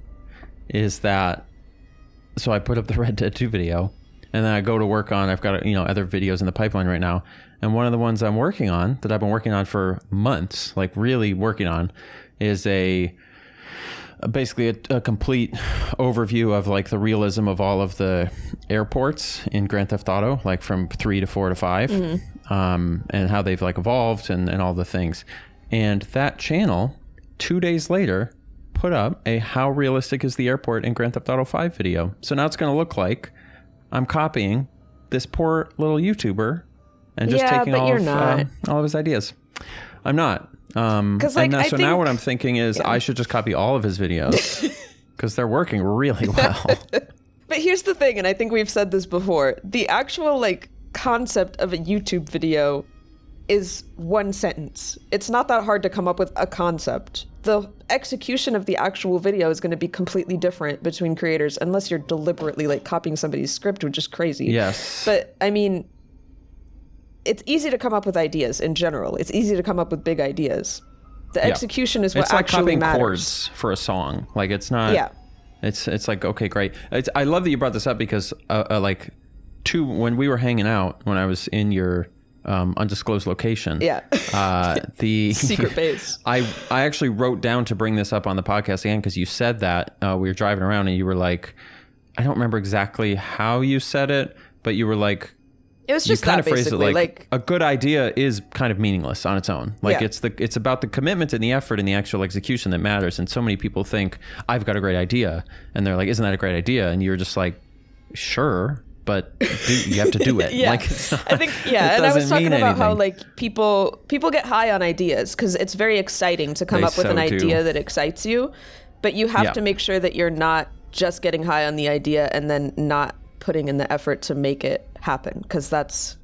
is that, so I put up the Red Dead 2 video, and then I go to work on, I've got other videos in the pipeline right now. And one of the ones I'm working on, that I've been working on for months, like really working on, is basically a complete overview of like the realism of all of the airports in Grand Theft Auto, like from 3 to 4 to 5, and how they've like evolved and all the things. And that channel 2 days later put up a How Realistic is the Airport in Grand Theft Auto 5 video. So now it's going to look like I'm copying this poor little YouTuber and just taking all of his ideas. I'm not. Now what I'm thinking is I should just copy all of his videos because they're working really well. But here's the thing, and I think we've said this before, the actual like concept of a YouTube video is one sentence. It's not that hard to come up with a concept. The execution of the actual video is going to be completely different between creators unless you're deliberately like copying somebody's script, which is crazy. Yes. But I mean, it's easy to come up with ideas in general. It's easy to come up with big ideas. The execution is what it's like actually matters. It's like copying matters. chords for a song. Like it's not. Yeah. It's like, okay, great. I love that you brought this up because when we were hanging out, when I was in your undisclosed location. Yeah. The secret base. I actually wrote down to bring this up on the podcast again because you said that we were driving around and you were like, I don't remember exactly how you said it, but you were like, it was just kind of phrased it like a good idea is kind of meaningless on its own. Like it's about the commitment and the effort and the actual execution that matters. And so many people think I've got a great idea, and they're like, "Isn't that a great idea?" And you're just like, "Sure, but you have to do it." Like it's not, I think and I was talking about how like people get high on ideas because it's very exciting to come up with an idea that excites you, but you have to make sure that you're not just getting high on the idea and then not putting in the effort to make it happen, because that's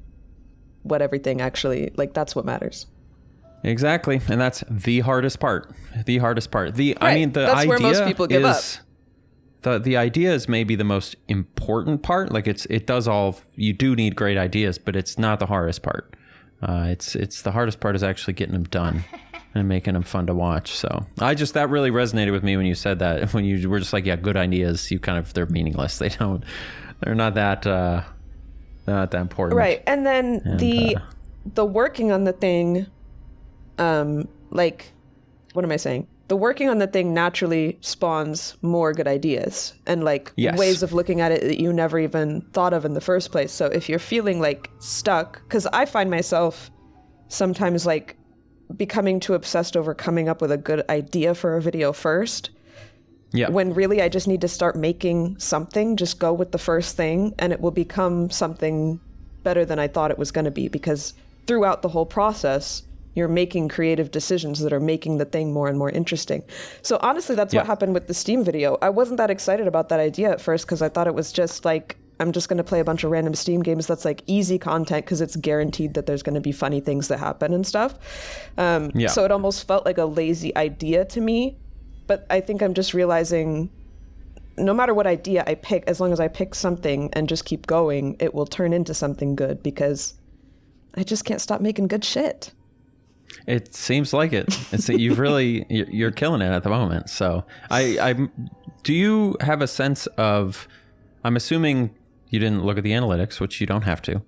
what everything actually, like, that's what matters. Exactly. And that's the hardest part. I mean, the that's idea where most people give up. The idea is maybe the most important part. Like it does all, you do need great ideas, but it's not the hardest part. It's the hardest part is actually getting them done and making them fun to watch. So that really resonated with me when you said that, when you were just like, yeah, good ideas, they're meaningless. They're not that important. Right. And then the working on the thing, like, what am I saying? The working on the thing naturally spawns more good ideas and like ways of looking at it that you never even thought of in the first place. So if you're feeling like stuck, because I find myself sometimes like becoming too obsessed over coming up with a good idea for a video first. Yeah. When really I just need to start making something, just go with the first thing and it will become something better than I thought it was going to be, because throughout the whole process, you're making creative decisions that are making the thing more and more interesting. So honestly, that's what happened with the Steam video. I wasn't that excited about that idea at first because I thought it was just like I'm just going to play a bunch of random Steam games that's like easy content because it's guaranteed that there's going to be funny things that happen and stuff. So it almost felt like a lazy idea to me. But I think I'm just realizing no matter what idea I pick, as long as I pick something and just keep going, it will turn into something good because I just can't stop making good shit. It seems like it. It's that you're killing it at the moment. So do you have a sense of, I'm assuming you didn't look at the analytics, which you don't have to,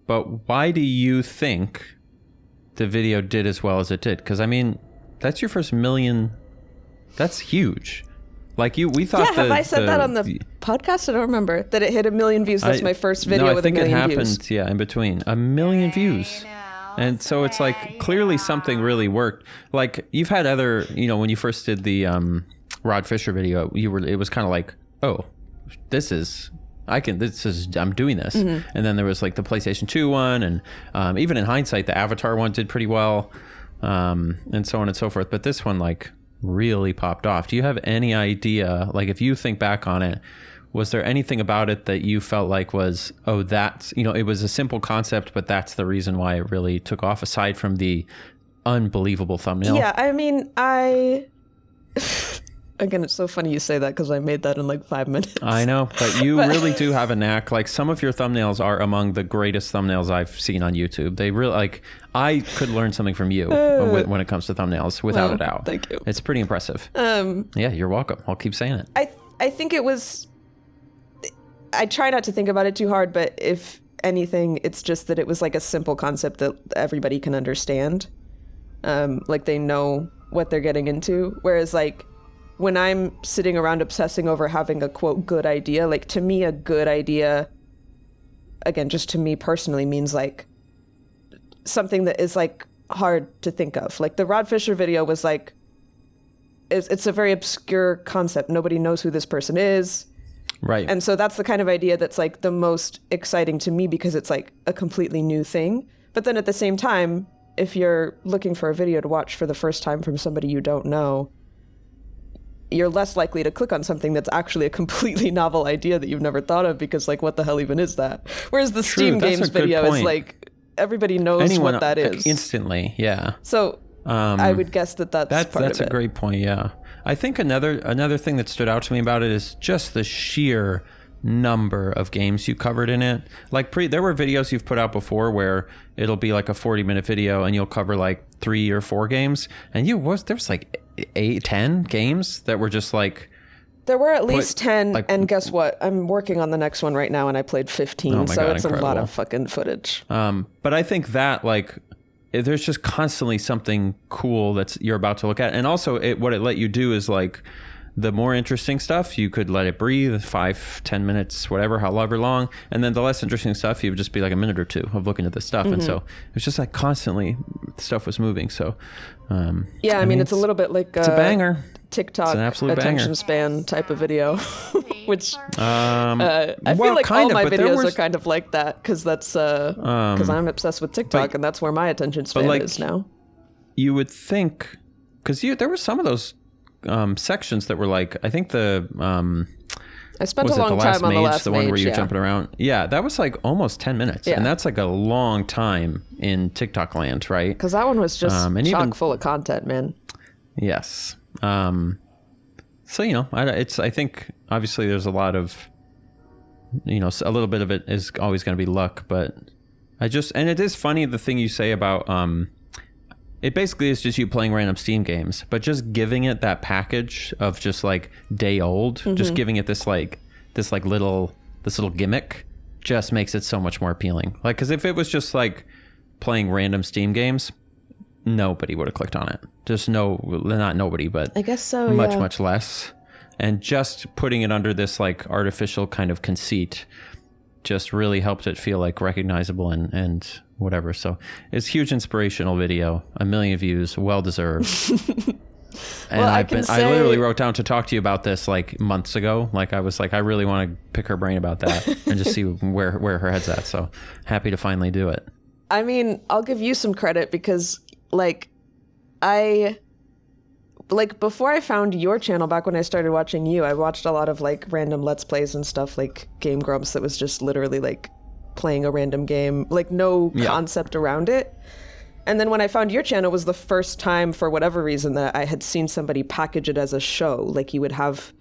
but why do you think the video did as well as it did? Because I mean, that's your first million. That's huge. Like we thought. Yeah, have I said that on the podcast? I don't remember that it hit 1 million views. That's my first video with 1 million views. No, I think it happened. Yeah, in between 1 million views. And so it's like clearly something really worked. Like you've had other, when you first did the Rod Fisher video, it was kind of like, oh, I'm doing this. Mm-hmm. And then there was like the PlayStation 2 one, and even in hindsight, the Avatar one did pretty well, and so on and so forth. But this one like really popped off. Do you have any idea, like if you think back on it, was there anything about it that you felt like was, oh, that's, it was a simple concept, but that's the reason why it really took off, aside from the unbelievable thumbnail? Yeah, I mean, again, it's so funny you say that because I made that in like 5 minutes. I know, but you really do have a knack. Like some of your thumbnails are among the greatest thumbnails I've seen on YouTube. They really, like, I could learn something from you when it comes to thumbnails, without a doubt. Thank you. It's pretty impressive. Yeah, you're welcome. I'll keep saying it. I think it was, I try not to think about it too hard, but if anything, it's just that it was like a simple concept that everybody can understand. Like they know what they're getting into. Whereas like when I'm sitting around obsessing over having a quote good idea, like to me a good idea, again, just to me personally, means like something that is like hard to think of. Like the Rod Fisher video was like, it's a very obscure concept. Nobody knows who this person is. Right. And so that's the kind of idea that's like the most exciting to me because it's like a completely new thing. But then at the same time, if you're looking for a video to watch for the first time from somebody you don't know, you're less likely to click on something that's actually a completely novel idea that you've never thought of because like, what the hell even is that? Whereas the Steam Games video is like, everybody knows what that is. Instantly, yeah. So I would guess that's part of it. That's a great point, yeah. I think another thing that stood out to me about it is just the sheer number of games you covered in it. Like there were videos you've put out before where it'll be like a 40-minute video and you'll cover like 3 or 4 games, and there was like 10 games that were just like. There were at least 10, like, and guess what? I'm working on the next one right now, and I played 15, so God, it's incredible. A lot of fucking footage. But I think that like. There's just constantly something cool you're about to look at. And also what it let you do is like the more interesting stuff, you could let it breathe 5-10 minutes, whatever, however long. And then the less interesting stuff, you would just be like a minute or 2 of looking at this stuff. Mm-hmm. And so it's just like constantly stuff was moving. So, yeah, I mean, it's a little bit like it's a banger. TikTok attention banger. Span type of video, which I feel like all my videos are kind of like that because that's because I'm obsessed with TikTok and that's where my attention span is now. You would think, because there were some of those sections that were like, I think I spent a long time on the last the one mage, where you're jumping around. Yeah, that was like almost 10 minutes. Yeah. And that's like a long time in TikTok land, right? Because that one was just chock full of content, man. Yes. So, I think obviously there's a lot of, a little bit of it is always going to be luck, but and it is funny the thing you say about, it basically is just you playing random Steam games, but just giving it that package of just like day old, mm-hmm. just giving it this little gimmick just makes it so much more appealing. Like, cause if it was just like playing random Steam games, nobody would have clicked on it. Not nobody, but I guess so. Much less. And just putting it under this like artificial kind of conceit just really helped it feel like recognizable and whatever. So it's huge inspirational video, 1 million views, well deserved. And I literally wrote down to talk to you about this like months ago. Like I was like, I really want to pick her brain about that and just see where her head's at. So happy to finally do it. I mean, I'll give you some credit because like like before I found your channel, back when I started watching you, I watched a lot of like random Let's Plays and stuff, like Game Grumps that was just literally like playing a random game, like no concept around it. And then when I found your channel, was the first time for whatever reason that I had seen somebody package it as a show. Like you would have,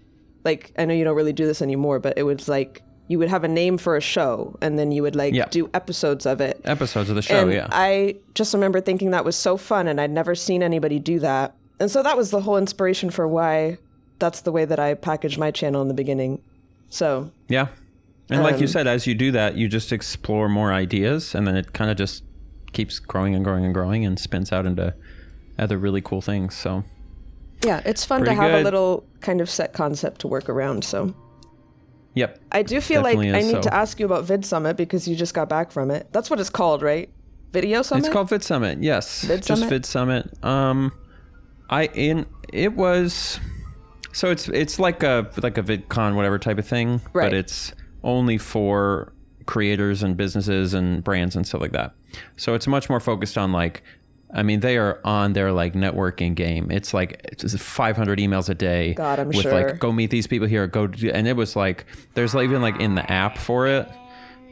like, I know you don't really do this anymore, but it was like you would have a name for a show and then you would like do episodes of it. Episodes of the show, and I just remember thinking that was so fun, and I'd never seen anybody do that. And so that was the whole inspiration for why that's the way that I packaged my channel in the beginning. So yeah. And like you said, as you do that, you just explore more ideas, and then it kind of just keeps growing and growing and growing and spins out into other really cool things. So yeah, it's fun to have a little kind of set concept to work around. So yep. I do feel like I need to ask you about Vid Summit because you just got back from it. That's what it's called, right? Video Summit? It's called Vid Summit, yes. Just Vid Summit. It was, so it's like a VidCon whatever type of thing, but it's only for creators and businesses and brands and stuff like that. So it's much more focused on like, I mean, they are on their like networking game. It's like it's 500 emails a day. God, I'm with sure. Like, go meet these people here. And it was like, there's like, even like in the app for it,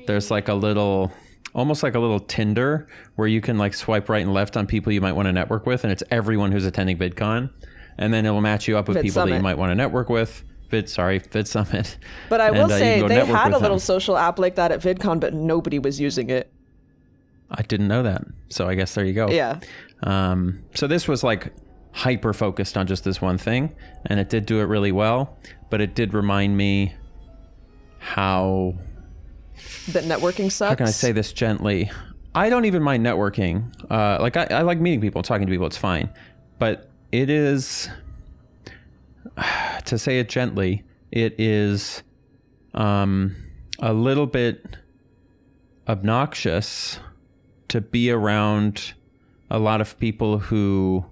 there's like a little, almost like a little Tinder where you can like swipe right and left on people you might want to network with, and it's everyone who's attending VidCon, and then it will match you up with people that you might want to network with. Vid Summit. But I will say they had a little social app like that at VidCon, but nobody was using it. I didn't know that. So I guess there you go. Yeah. So this was like hyper focused on just this one thing, and it did do it really well, but it did remind me how... that networking sucks? How can I say this gently? I don't even mind networking. Like I like meeting people, talking to people, it's fine. But it is... to say it gently, it is a little bit obnoxious to be around a lot of people who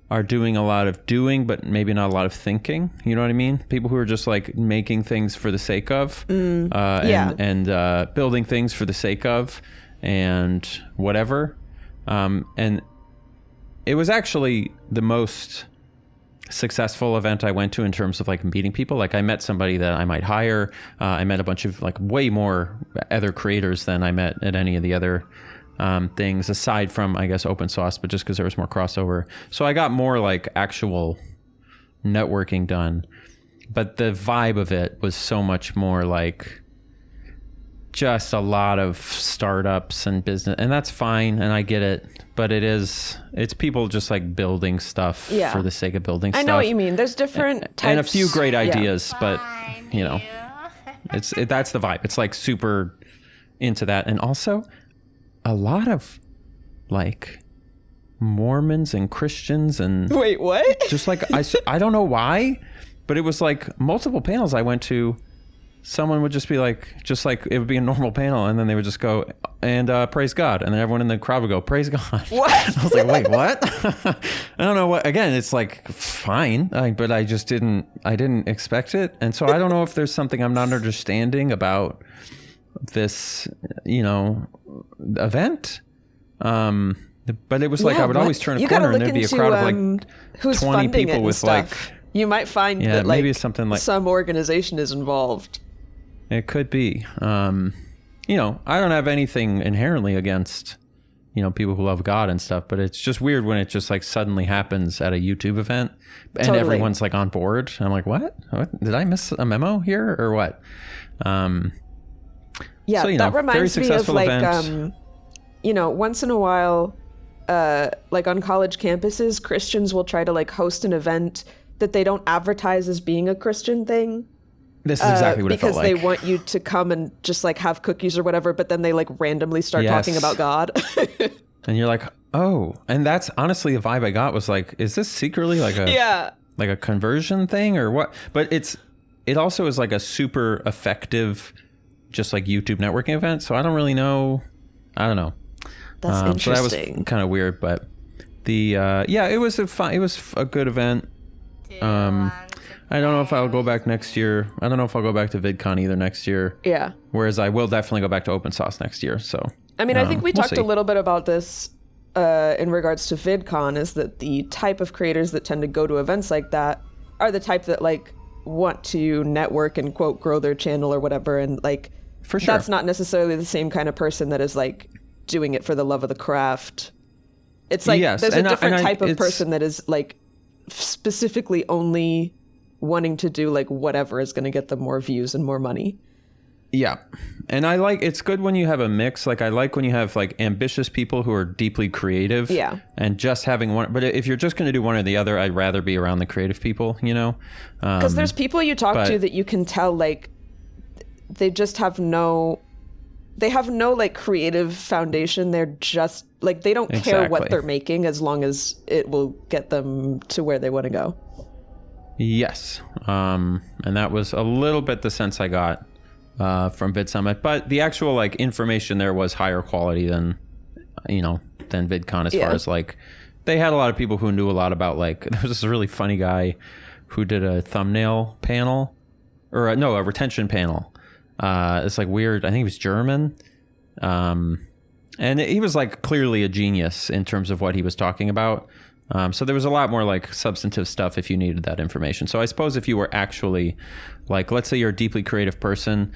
are doing a lot of doing, but maybe not a lot of thinking. You know what I mean? People who are just like making things for the sake of, and building things for the sake of, and whatever. And it was actually the most successful event I went to in terms of like meeting people. Like I met somebody that I might hire. I met a bunch of like way more other creators than I met at any of the other things, aside from I guess open source, but just because there was more crossover. So I got more like actual networking done, but the vibe of it was so much more like just a lot of startups and business, and that's fine, and I get it, but it's people just like building stuff for the sake of building stuff. I know what you mean. There's different types. And a few great ideas, but you know, that's the vibe. It's like super into that. And also a lot of like Mormons and Christians and wait, what? Just like I don't know why, but it was like multiple panels I went to. Someone would just be like, it would be a normal panel, and then they would just go and praise God, and then everyone in the crowd would go praise God. What? I was like, wait, what? I don't know what. Again, it's like fine, but I didn't expect it, and so I don't know if there's something I'm not understanding about this, event. But it was like I would always turn a corner and there'd be a crowd of like who's 20 people with stuff. Like. You might find that like maybe something like some organization is involved. It could be. I don't have anything inherently against, people who love God and stuff, but it's just weird when it just like suddenly happens at a YouTube event and everyone's like on board. I'm like, what? Did I miss a memo here or what? That reminds me of like, once in a while, like on college campuses, Christians will try to like host an event that they don't advertise as being a Christian thing. This is exactly what it felt like. Because they want you to come and just like have cookies or whatever, but then they like randomly start talking about God. And you're like, oh, and that's honestly the vibe I got was like, is this secretly like a conversion thing or what? But it also is like a super effective, just like YouTube networking event. So I don't really know. I don't know. That's interesting. So that was kind of weird, but it was a good event. I don't know if I'll go back next year. I don't know if I'll go back to VidCon either next year. Yeah. Whereas I will definitely go back to Open Sauce next year. So I mean, I think we talked a little bit about this in regards to VidCon is that the type of creators that tend to go to events like that are the type that like want to network and quote grow their channel or whatever, and like For sure. that's not necessarily the same kind of person that is like doing it for the love of the craft. It's like Yes, there's a and different I- type of it's- person that is like specifically only wanting to do like whatever is going to get them more views and more money. Yeah. And I like, it's good when you have a mix. Like I like when you have like ambitious people who are deeply creative. Yeah. And just having one, but if you're just going to do one or the other, I'd rather be around the creative people, you know? Because there's people you talk to but- that you can tell like they just have no like creative foundation. They're just like they don't care what Exactly. they're making as long as it will get them to where they want to go. Yes. And that was a little bit the sense I got from VidSummit, but the actual like information there was higher quality than, than VidCon as Yeah. far as like, they had a lot of people who knew a lot about like, there was this really funny guy who did a thumbnail panel or a retention panel. It's like weird. I think he was German. And he was like clearly a genius in terms of what he was talking about. So there was a lot more like substantive stuff if you needed that information. So I suppose if you were actually like, let's say you're a deeply creative person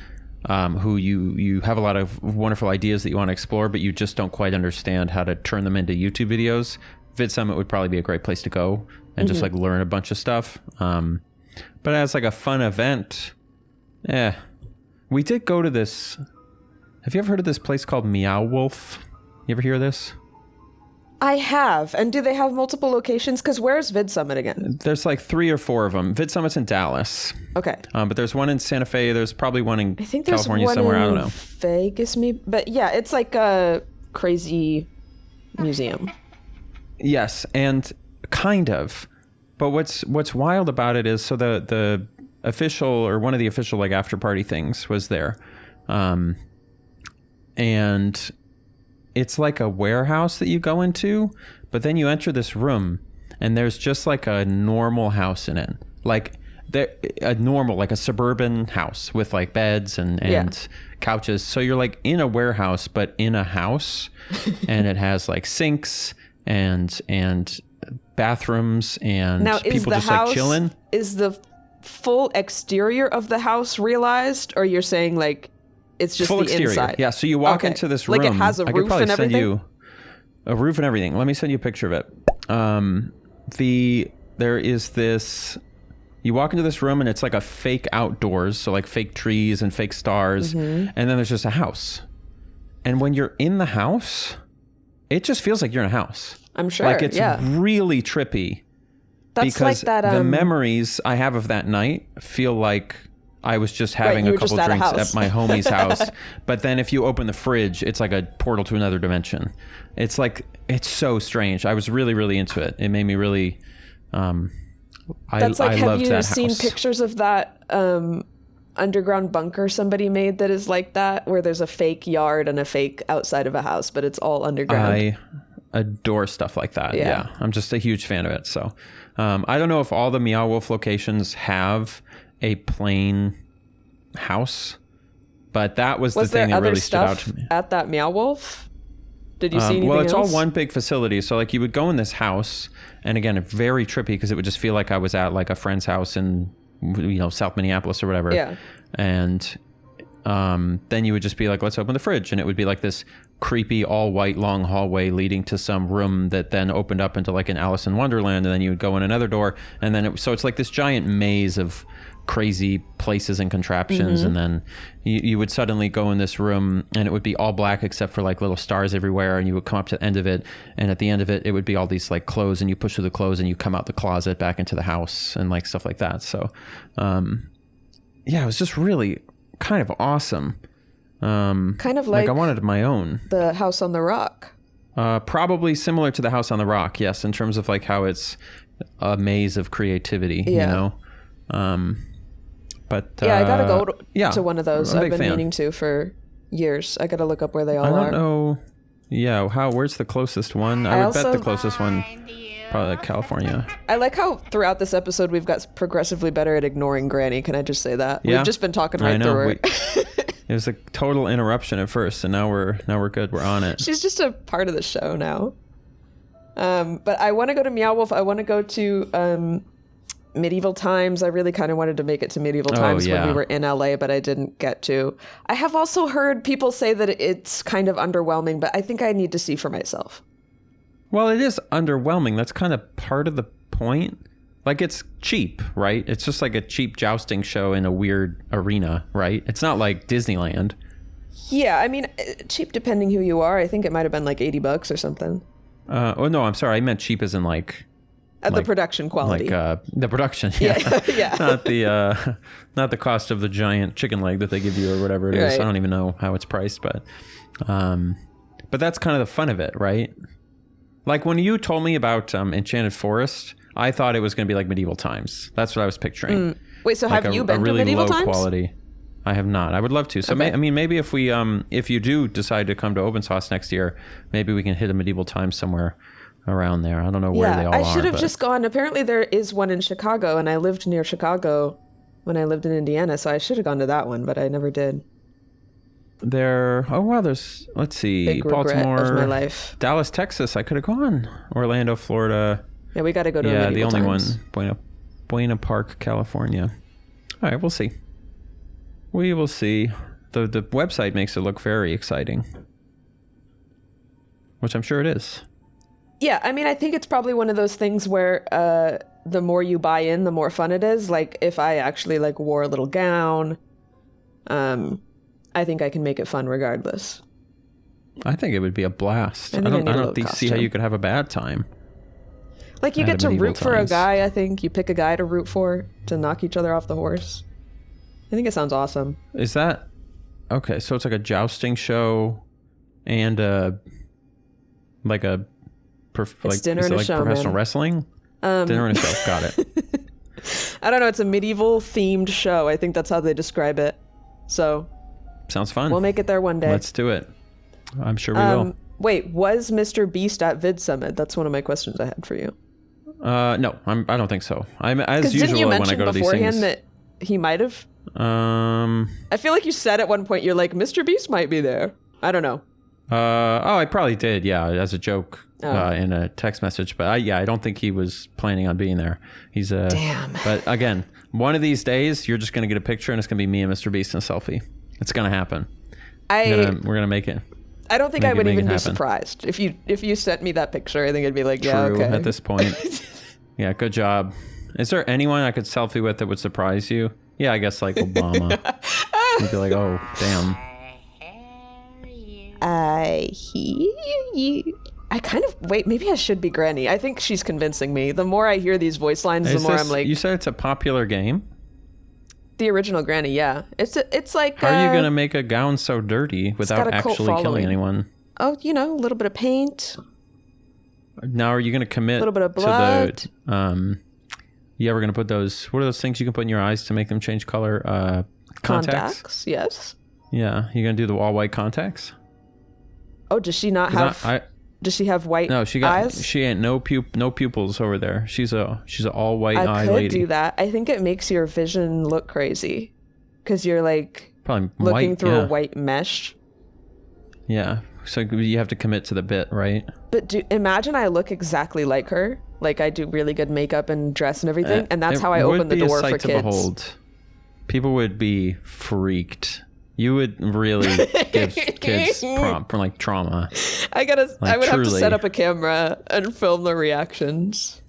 who you have a lot of wonderful ideas that you want to explore, but you just don't quite understand how to turn them into YouTube videos, VidSummit would probably be a great place to go and just like learn a bunch of stuff. But as like a fun event, we did go to this. Have you ever heard of this place called Meow Wolf? You ever hear of this? I have. And do they have multiple locations? Because where's VidSummit again? There's like 3 or 4 of them. VidSummit's in Dallas. Okay. But there's one in Santa Fe. There's probably one in I think there's California one somewhere. in I don't know. Vegas, maybe. But yeah, it's like a crazy museum. Yes, and kind of. But what's wild about it is, so the official or one of the official like after party things was there, and it's like a warehouse that you go into, but then you enter this room and there's just like a normal house in it, like a normal like a suburban house with like beds and couches. So you're like in a warehouse but in a house, and it has like sinks and bathrooms and Now, is people the just house like chilling. is the full exterior of the house realized, or you're saying like it's just Full the exterior. inside? Yeah, so you walk Okay. into this room. Like it has a I could roof probably and send everything? you a roof and everything. Let me send you a picture of it. There is this. You walk into this room and it's like a fake outdoors, so like fake trees and fake stars, and then there's just a house. And when you're in the house, it just feels like you're in a house. I'm sure. Like it's yeah. really trippy. That's Because like that. the memories I have of that night feel like I was just having you a were just couple at a drinks house. at my homie's house. But then if you open the fridge, it's like a portal to another dimension. It's like, it's so strange. I was really, really into it. It made me really, That's like, I have loved you that seen house. pictures of that underground bunker somebody made that is like that, where there's a fake yard and a fake outside of a house, but it's all underground? I adore stuff like that. Yeah. Yeah. I'm just a huge fan of it. So I don't know if all the Meow Wolf locations have a plain house, but that was the Was there thing that other really stood out stuff to me. at that Meow Wolf? Did you see anything Well, it's else? all one big facility. So like you would go in this house, and again, it's very trippy because it would just feel like I was at like a friend's house in, South Minneapolis or whatever. Yeah. And then you would just be like, let's open the fridge. And it would be like this creepy all white long hallway leading to some room that then opened up into like an Alice in Wonderland. And then you would go in another door. And then so it's like this giant maze of crazy places and contraptions. And then you would suddenly go in this room and it would be all black except for like little stars everywhere. And you would come up to the end of it. And at the end of it, it would be all these like clothes, and you push through the clothes and you come out the closet back into the house and like stuff like that. So, yeah, it was just really kind of awesome. Kind of Like like I wanted my own. the House on the Rock. Probably similar to the House on the Rock, yes, in terms of like how it's a maze of creativity, Yeah. But Yeah, I gotta go yeah, to one of those. I'm a I've big been fan. meaning to for years. I gotta look up where they all I are. don't know. Yeah, where's the closest one? I would bet also- the closest one Find you. probably like California. I like how throughout this episode we've got progressively better at ignoring Granny. Can I just say that? Yeah. We've just been talking I right know. through her. It was a total interruption at first, and now we're good. We're on it. She's just a part of the show now. But I want to go to Meow Wolf. I want to go to Medieval Times. I really kind of wanted to make it to Medieval Times when we were in LA, but I didn't get to. I have also heard people say that it's kind of underwhelming, but I think I need to see for myself. Well, it is underwhelming. That's kind of part of the point. Like, it's cheap, right? It's just like a cheap jousting show in a weird arena, right? It's not like Disneyland. Yeah, I mean, cheap depending who you are. I think it might have been like $80 or something. Oh, no, I'm sorry. I meant cheap as in like... the production quality. Like the production, yeah. Yeah. Not the cost of the giant chicken leg that they give you or whatever it is. Right. I don't even know how it's priced, but that's kind of the fun of it, right? Like when you told me about Enchanted Forest, I thought it was going to be like Medieval Times. That's what I was picturing. Wait, so like have you been a really to Medieval low Times? quality. I have not. I would love to. So Okay. maybe if we if you do decide to come to Open Sauce next year, maybe we can hit a Medieval Times somewhere around there. I don't know where they all are. I should have but... just gone. Apparently there is one in Chicago, and I lived near Chicago when I lived in Indiana, so I should have gone to that one, but I never did. There's, let's see, Big regret Baltimore, of my life. Dallas, Texas. I could have gone. Orlando, Florida. Yeah, we got to go to Yeah, a the only Times. one. Buena Park, California. All right, we'll see. We will see. The website makes it look very exciting, which I'm sure it is. Yeah, I mean, I think it's probably one of those things where the more you buy in, the more fun it is. Like, if I actually, like, wore a little gown, I think I can make it fun regardless. I think it would be a blast. I I don't need a see how costume. you could have a bad time. Like, you At get a to Medieval root for a Times. guy, I think. You pick a guy to root for, to knock each other off the horse. I think it sounds awesome. Is that... Okay, so it's like a jousting show and like a... dinner and a show, professional man. wrestling? Dinner and a show. Got it. I don't know, it's a medieval themed show. I think that's how they describe it. So Sounds fun. we'll make it there one day. Let's do it. I'm sure we will. Wait, was Mr. Beast at Vid Summit? That's one of my questions I had for you. No, I don't think so. I'm as Because usual didn't you when I mention go to these beforehand things. that he might have? I I feel like you said at one point, you're like, Mr. Beast might be there. I don't know. I probably did, yeah, as a joke Oh. in a text message. But I don't think he was planning on being there. He's Damn. But again, one of these days, you're just gonna get a picture, and it's gonna be me and Mr. Beast in a selfie. It's gonna happen. We're gonna make it. I don't think I would make it even be happen. surprised if you sent me that picture. I think I'd be like, yeah, True okay. at this point. Yeah, good job. Is there anyone I could selfie with that would surprise you? Yeah, I guess like Obama. You'd be like, oh, damn. I hear you. I hear you. I kind of wait. Maybe I should be Granny. I think she's convincing me. The more I hear these voice lines, the more I'm like, You said it's a popular game? the original Granny. Yeah, it's like. How are you gonna make a gown so dirty without got a cult actually killing following. anyone? Oh, a little bit of paint. Now, are you gonna commit Little bit of to blood. the? Yeah, we're gonna put those. What are those things you can put in your eyes to make them change color? Contacts. Yes. Yeah, you gonna do the all white contacts? Oh, does she not 'Cause have? Does she have white? No, she got. eyes? She ain't no pupils over there. She's a all white I eye could lady. do that. I think it makes your vision look crazy, because you're like Probably looking white, through yeah. a white mesh. Yeah, so you have to commit to the bit, right? But imagine I look exactly like her. Like I do really good makeup and dress and everything, and that's It how I would open the be a door sight for to kids. behold. People would be freaked. You would really give kids trauma. I would have to truly. set up a camera and film the reactions.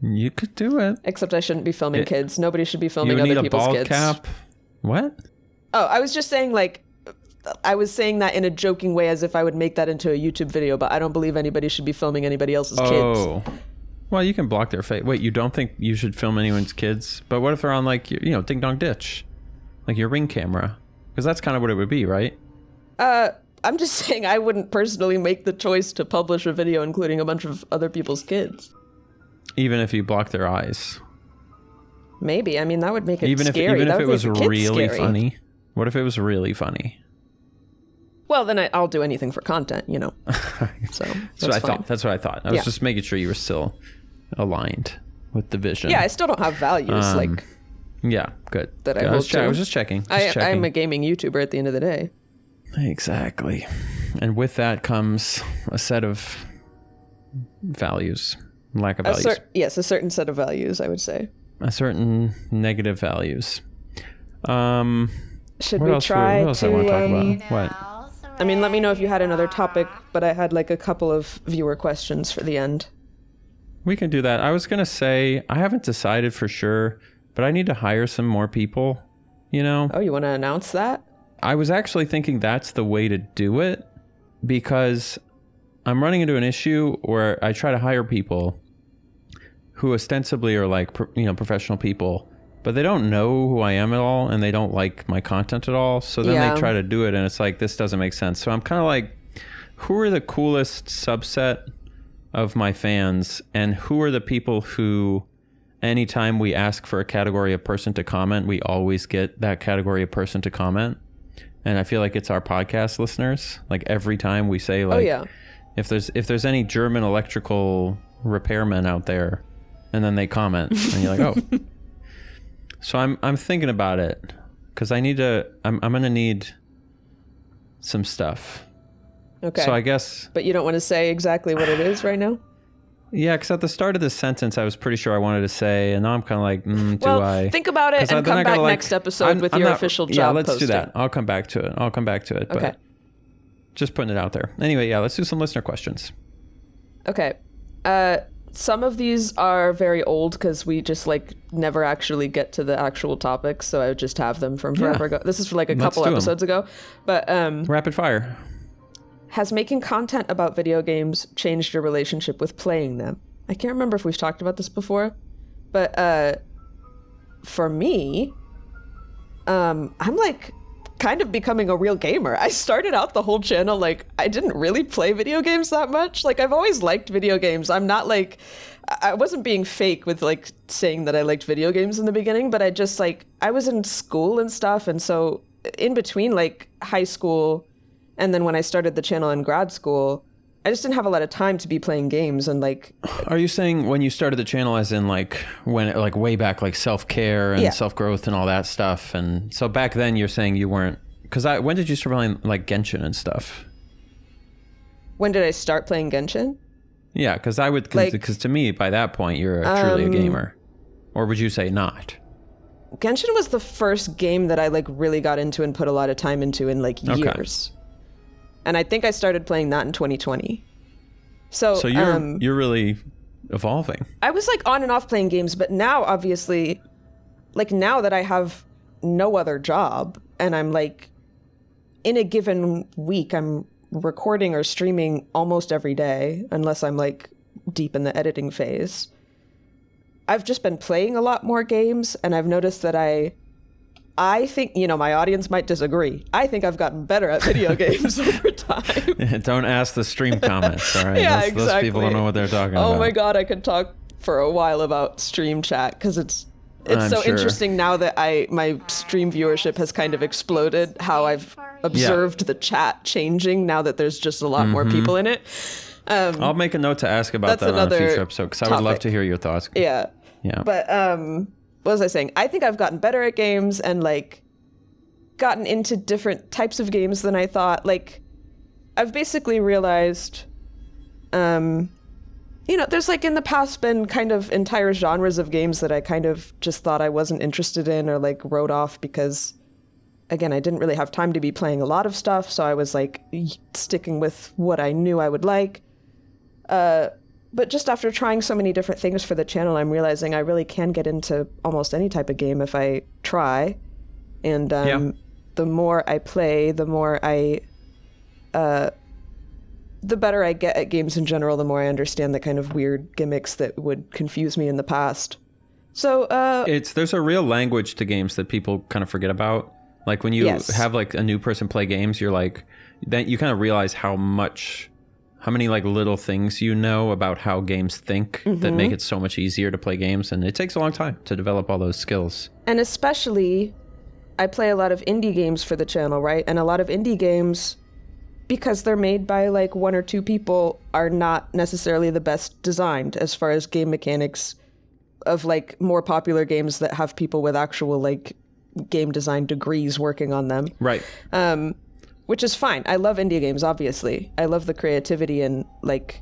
You could do it. Except I shouldn't be filming kids. Nobody should be You filming would need other a people's bald kids. cap. What? Oh, I was just saying I was saying that in a joking way as if I would make that into a YouTube video, but I don't believe anybody should be filming anybody else's kids. Oh. Well, you can block their face. Wait, you don't think you should film anyone's kids? But what if they're on Ding Dong Ditch? Like your Ring camera? Because that's kind of what it would be, right? I'm just saying I wouldn't personally make the choice to publish a video including a bunch of other people's kids. Even if you block their eyes. Maybe. I mean, that would make it Even scary. if That it would was make the kids really scary. funny. What if it was really funny? Well, then I'll do anything for content, So That's what I thought. That's what I thought. I was just making sure you were still aligned with the vision. Yeah, I still don't have values Yeah, good. that I Good. hold to. I was just checking. I'm a gaming YouTuber at the end of the day. Exactly. And with that comes a set of values, lack of values. Yes, a certain set of values, I would say. A certain negative values. Should we try what else to? I want to talk about? What? I mean, let me know if you had another topic, but I had like a couple of viewer questions for the end. We can do that. I was gonna say I haven't decided for sure, but I need to hire some more people. You know? Oh, you want to announce that? I was actually thinking that's the way to do it, because I'm running into an issue where I try to hire people who ostensibly are like, professional people, but they don't know who I am at all, and they don't like my content at all. So then they try to do it, and it's like, this doesn't make sense. So I'm kind of like, who are the coolest subset of my fans, and who are the people who, anytime we ask for a category of person to comment, we always get that category of person to comment? And I feel like it's our podcast listeners. Like every time we say, like, if there's any German electrical repairmen out there, and then they comment, and you're like, oh. So I'm thinking about it, because I'm gonna need some stuff. Okay. So I guess. But you don't want to say exactly what it is right now? Yeah, because at the start of this sentence, I was pretty sure I wanted to say, and now I'm kind of like, do I? Think about it and come back next episode with your official job. Yeah, let's posting. do that. I'll come back to it. Okay. But just putting it out there. Anyway, yeah, let's do some listener questions. Okay. Some of these are very old because we just like never actually get to the actual topics, so I would just have them from forever ago. This is for like a couple episodes ago. But rapid fire. Has making content about video games changed your relationship with playing them? I can't remember if we've talked about this before, but for me, I'm like kind of becoming a real gamer. I started out the whole channel like I didn't really play video games that much. Like I've always liked video games. I'm not like, I wasn't being fake with like saying that I liked video games in the beginning, but I just like, I was in school and stuff. And so in between like high school and then when I started the channel in grad school, I just didn't have a lot of time to be playing games and like. Are you saying when you started the channel as in like when like way back, like self-care and self-growth and all that stuff? And so back then you're saying you weren't, because when did you start playing like Genshin and stuff? When did I start playing Genshin? Yeah, because I would, because to me by that point you're truly a gamer. Or would you say not? Genshin was the first game that I like really got into and put a lot of time into in like years. And I think I started playing that in 2020. So you're really evolving. I was like on and off playing games, but now obviously, like now that I have no other job and I'm like, in a given week, I'm recording or streaming almost every day, unless I'm like deep in the editing phase. I've just been playing a lot more games, and I've noticed that I think, my audience might disagree. I think I've gotten better at video games over time. Don't ask the stream comments, all right? Yeah, exactly. Those people don't know what they're talking about. Oh my God, I could talk for a while about stream chat because it's so interesting now that my stream viewership has kind of exploded, how I've observed the chat changing now that there's just a lot more people in it. I'll make a note to ask about that on a future episode because I would love to hear your thoughts. Yeah. But what was I saying? I think I've gotten better at games and like gotten into different types of games than I thought. Like I've basically realized, there's like in the past been kind of entire genres of games that I kind of just thought I wasn't interested in or like wrote off because, again, I didn't really have time to be playing a lot of stuff. So I was like sticking with what I knew I would like. But just after trying so many different things for the channel, I'm realizing I really can get into almost any type of game if I try. And the more I play, the more the better I get at games in general, the more I understand the kind of weird gimmicks that would confuse me in the past. So there's a real language to games that people kind of forget about. Like when you have like a new person play games, you're like, then you kind of realize how many like little things you know about how games think that make it so much easier to play games. And it takes a long time to develop all those skills. And especially, I play a lot of indie games for the channel, right? And a lot of indie games, because they're made by like one or two people, are not necessarily the best designed as far as game mechanics of like more popular games that have people with actual like game design degrees working on them. Right. Which is fine. I love indie games, obviously. I love the creativity and like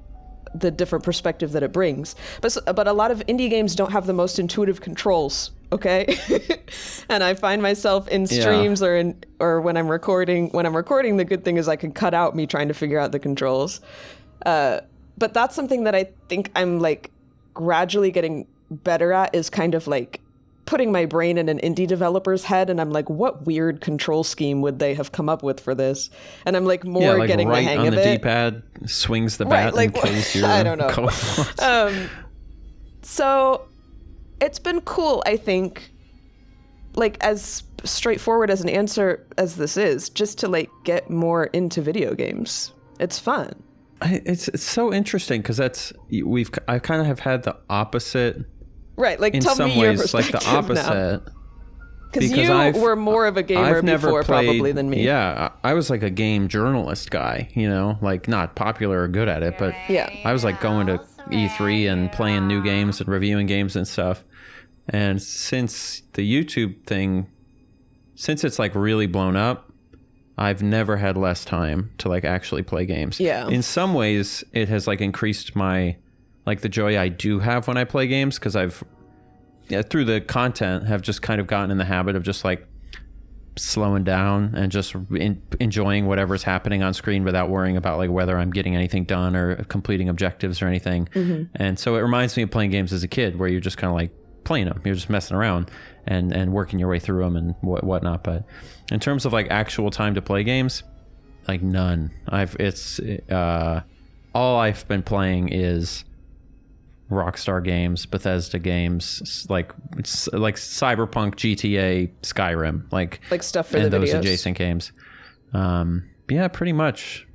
the different perspective that it brings. But a lot of indie games don't have the most intuitive controls, okay? And I find myself in streams or when I'm recording. When I'm recording, the good thing is I can cut out me trying to figure out the controls. But that's something that I think I'm like gradually getting better at, is kind of like putting my brain in an indie developer's head, and I'm like, what weird control scheme would they have come up with for this? And I'm like more getting the hang of it. On the D-pad, swings the bat and kills your I don't know. So it's been cool, I think, like as straightforward as an answer as this is, just to like get more into video games. It's fun. It's so interesting because I kind of have had the opposite. Right, like in tell some me your ways, like the opposite. Because you were more of a gamer before probably than me. Yeah, I was like a game journalist guy, you know, like not popular or good at it, but I was like going to E3 and playing new games and reviewing games and stuff. And since the YouTube thing, since it's like really blown up, I've never had less time to like actually play games. Yeah. In some ways, it has like increased my like the joy I do have when I play games, because I've through the content have just kind of gotten in the habit of just like slowing down and just enjoying whatever's happening on screen without worrying about like whether I'm getting anything done or completing objectives or anything. Mm-hmm. And so it reminds me of playing games as a kid, where you're just kind of like playing them, you're just messing around and working your way through them and whatnot. But in terms of like actual time to play games, like none. All I've been playing is Rockstar games, Bethesda games, like Cyberpunk, GTA, Skyrim, like stuff for and the those videos. Adjacent games. Yeah, pretty much.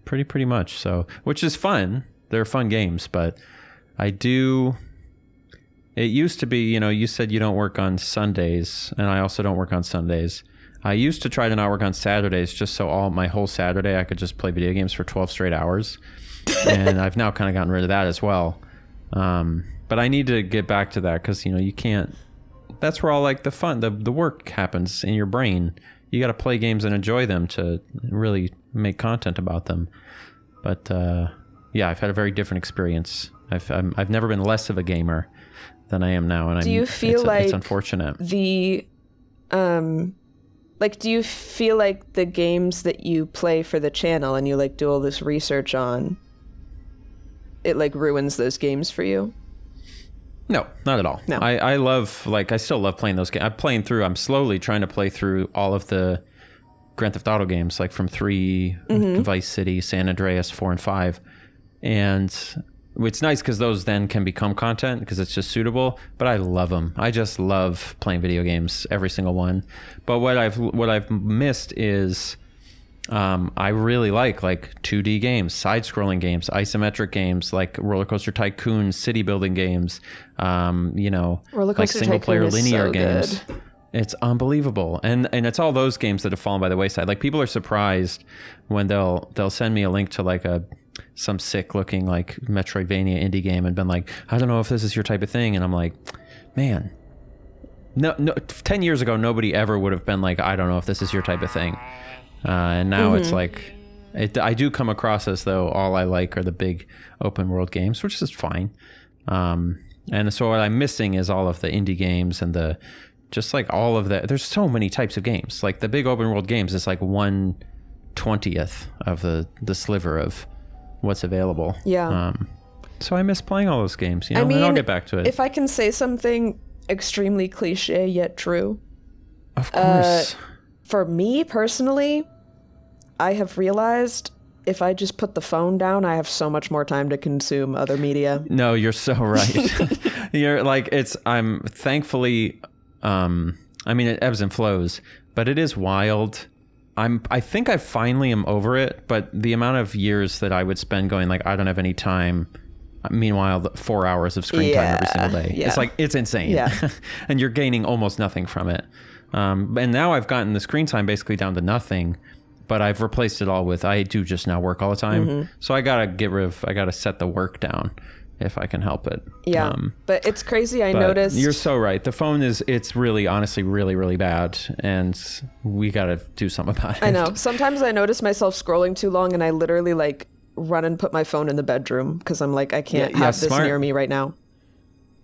So, which is fun. They're fun games, but it used to be, you know, you said you don't work on Sundays, and I also don't work on Sundays. I used to try to not work on Saturdays, just so my whole Saturday I could just play video games for 12 straight hours. And I've now kind of gotten rid of that as well. But I need to get back to that, because, you know, you can't, that's where all like the fun, the work happens in your brain. You got to play games and enjoy them to really make content about them. But yeah, I've had a very different experience. I've never been less of a gamer than I am now, and do you feel like it's unfortunate. Do you feel like the games that you play for the channel and you like do all this research on, it like ruins those games for you? No, not at all. No. I love, like, I still love playing those games. I'm slowly trying to play through all of the Grand Theft Auto games, like from 3, Vice City, San Andreas, 4 and 5. And it's nice because those then can become content because it's just suitable, but I love them. I just love playing video games, every single one. But what I've missed is I really like 2D games, side-scrolling games, isometric games, like Roller Coaster Tycoon, city building games, you know, like single-player linear games. Good. It's unbelievable, and it's all those games that have fallen by the wayside. Like, people are surprised when they'll send me a link to like some sick-looking like Metroidvania indie game and been like, I don't know if this is your type of thing, and I'm like, man, no, 10 years ago nobody ever would have been like, I don't know if this is your type of thing. And now it's like, I do come across as though all I like are the big open world games, which is fine. And so what I'm missing is all of the indie games and just like all of there's so many types of games. Like the big open world games is like 1/20th of the sliver of what's available. Yeah. So I miss playing all those games, you know, and I'll get back to it. If I can say something extremely cliche yet true. Of course. For me personally, I have realized if I just put the phone down, I have so much more time to consume other media. No, you're so right. You're like, I'm thankfully, I mean, it ebbs and flows, but it is wild. I think I finally am over it, but the amount of years that I would spend going like, I don't have any time. Meanwhile, 4 hours of screen time every single day. Yeah. It's like, it's insane. Yeah. And you're gaining almost nothing from it. And now I've gotten the screen time basically down to nothing, but I've replaced it all with, I do just now work all the time. Mm-hmm. So I gotta set the work down if I can help it. Yeah. But it's crazy. I noticed. You're so right. The phone it's really, honestly, really, really bad. And we gotta do something about it. I know. Sometimes I notice myself scrolling too long and I literally like run and put my phone in the bedroom because I'm like, I can't Yeah, have this smart. near me right now.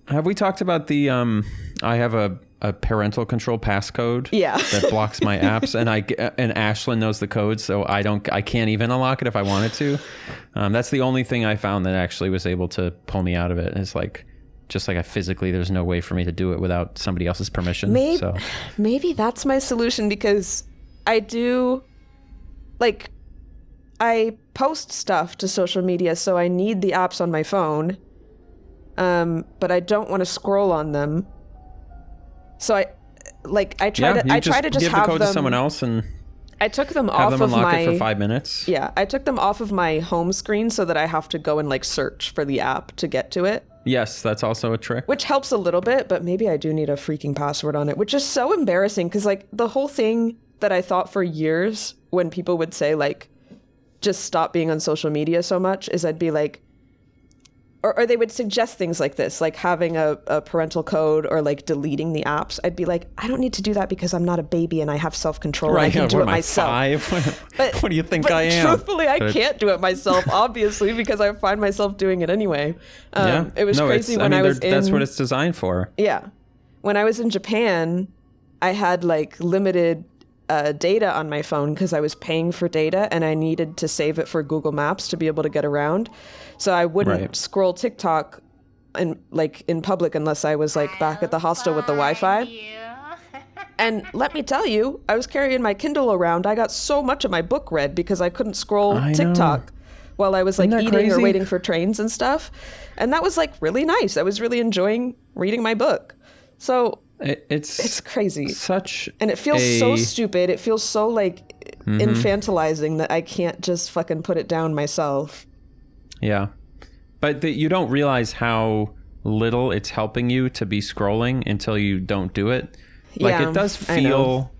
Have we talked about the I have a parental control passcode that blocks my apps, and Ashlyn knows the code, so I can't even unlock it if I wanted to. That's the only thing I found that actually was able to pull me out of it. It's like, just like there's no way for me to do it without somebody else's permission. Maybe that's my solution, because I do, like, I post stuff to social media, so I need the apps on my phone, but I don't want to scroll on them. So I try to just give have the code them, to someone else and I took them have off them of unlock my it for 5 minutes. Yeah, I took them off of my home screen so that I have to go and like search for the app to get to it. Yes, that's also a trick. Which helps a little bit, but maybe I do need a freaking password on it, which is so embarrassing, because like the whole thing that I thought for years when people would say like, just stop being on social media so much, is I'd be like, or they would suggest things like this, like having a parental code or like deleting the apps. I'd be like, I don't need to do that because I'm not a baby and I have self-control. Right, I can do what it am I, myself. 5? What do you think I am? Truthfully, I can't do it myself, obviously, because I find myself doing it anyway. It was crazy when I was in... That's what it's designed for. Yeah. When I was in Japan, I had like limited data on my phone because I was paying for data and I needed to save it for Google Maps to be able to get around. So I wouldn't scroll TikTok in public unless I was like back at the hostel with the Wi-Fi. And let me tell you, I was carrying my Kindle around. I got so much of my book read because I couldn't scroll TikTok while I was like eating or waiting for trains and stuff. And that was like really nice. I was really enjoying reading my book. So it's crazy. And it feels so stupid. It feels so like infantilizing that I can't just fucking put it down myself. Yeah. But you don't realize how little it's helping you to be scrolling until you don't do it. Like, it does feel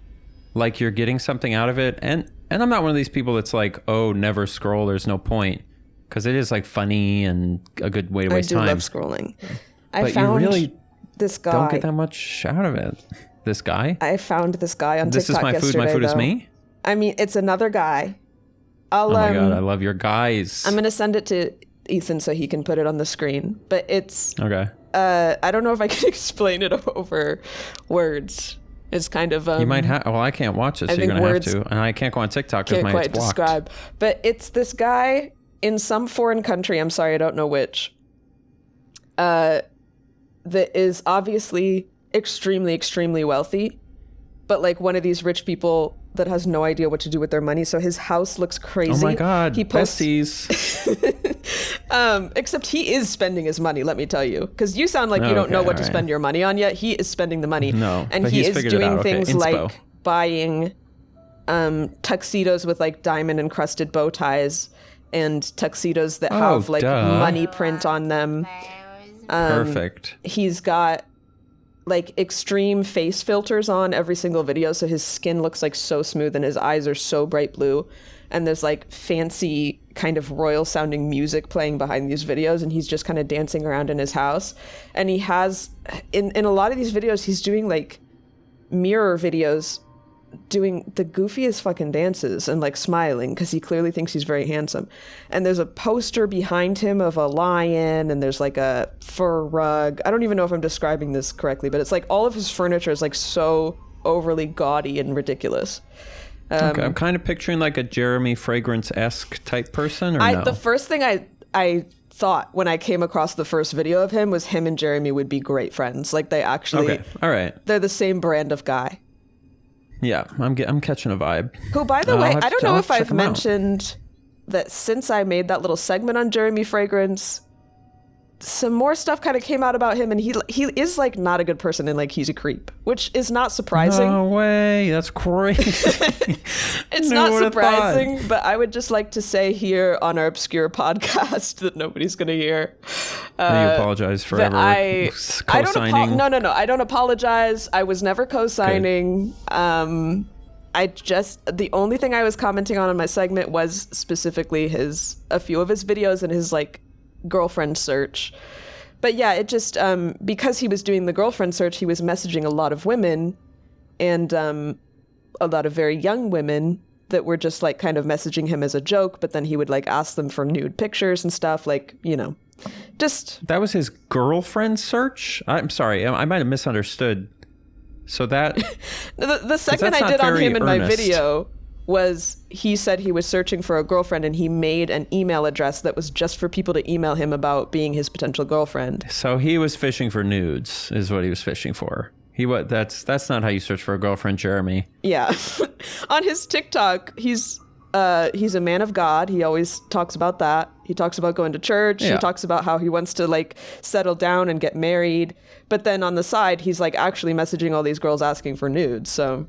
like you're getting something out of it. And I'm not one of these people that's like, oh, never scroll, there's no point. Because it is like funny and a good way to waste time. I do love scrolling. But you really this guy. don't get that much out of it. This guy? I found this guy on this TikTok This is my food is me? I mean, it's another guy. Oh my God, I love your guys. I'm going to send it to Ethan so he can put it on the screen. But it's... Okay. I don't know if I can explain it over words. It's kind of... you might have... Well, I can't watch it, so you're going to have to. And I can't go on TikTok because it's blocked. Describe. But it's this guy in some foreign country, I'm sorry, I don't know which, that is obviously extremely, extremely wealthy, but like one of these rich people that has no idea what to do with their money. So his house looks crazy. Oh my God, he posts, besties. Except he is spending his money, let me tell you. Because you sound like you don't know what to spend your money on yet. He is spending the money. No, and he is doing things like buying tuxedos with like diamond encrusted bow ties and tuxedos that have like money print on them. Perfect. He's got like extreme face filters on every single video, so his skin looks like so smooth and his eyes are so bright blue, and there's like fancy kind of royal sounding music playing behind these videos, and he's just kind of dancing around in his house. And he has in a lot of these videos he's doing like mirror videos doing the goofiest fucking dances and like smiling because he clearly thinks he's very handsome. And there's a poster behind him of a lion, and there's like a fur rug. I don't even know if I'm describing this correctly, but it's like all of his furniture is like so overly gaudy and ridiculous. Okay, I'm kind of picturing like a Jeremy Fragrance-esque type person, or no? The first thing I thought when I came across the first video of him was him and Jeremy would be great friends. Like they actually, okay, all right, they're the same brand of guy. Yeah, I'm catching a vibe. Who, by the way, I don't know if I've mentioned that since I made that little segment on Jeremy Fragrance, some more stuff kind of came out about him, and he is like not a good person, and like he's a creep, which is not surprising. No way, that's crazy. It's not surprising, but I would just like to say here on our obscure podcast that nobody's gonna hear. You apologize for ever co-signing. No, I don't apologize. I was never co-signing. The only thing I was commenting on in my segment was specifically a few of his videos and his like girlfriend search. But yeah, it just because he was doing the girlfriend search, he was messaging a lot of women, and a lot of very young women that were just like kind of messaging him as a joke, but then he would like ask them for nude pictures and stuff, like, you know, just... That was his girlfriend search? I'm sorry, I might have misunderstood. So that... the segment I did on him in my video was he said he was searching for a girlfriend, and he made an email address that was just for people to email him about being his potential girlfriend. So he was fishing for nudes, is what he was fishing for. That's not how you search for a girlfriend, Jeremy. Yeah. On his TikTok, he's a man of God. He always talks about that. He talks about going to church. Yeah. He talks about how he wants to like settle down and get married. But then on the side, he's like actually messaging all these girls asking for nudes. So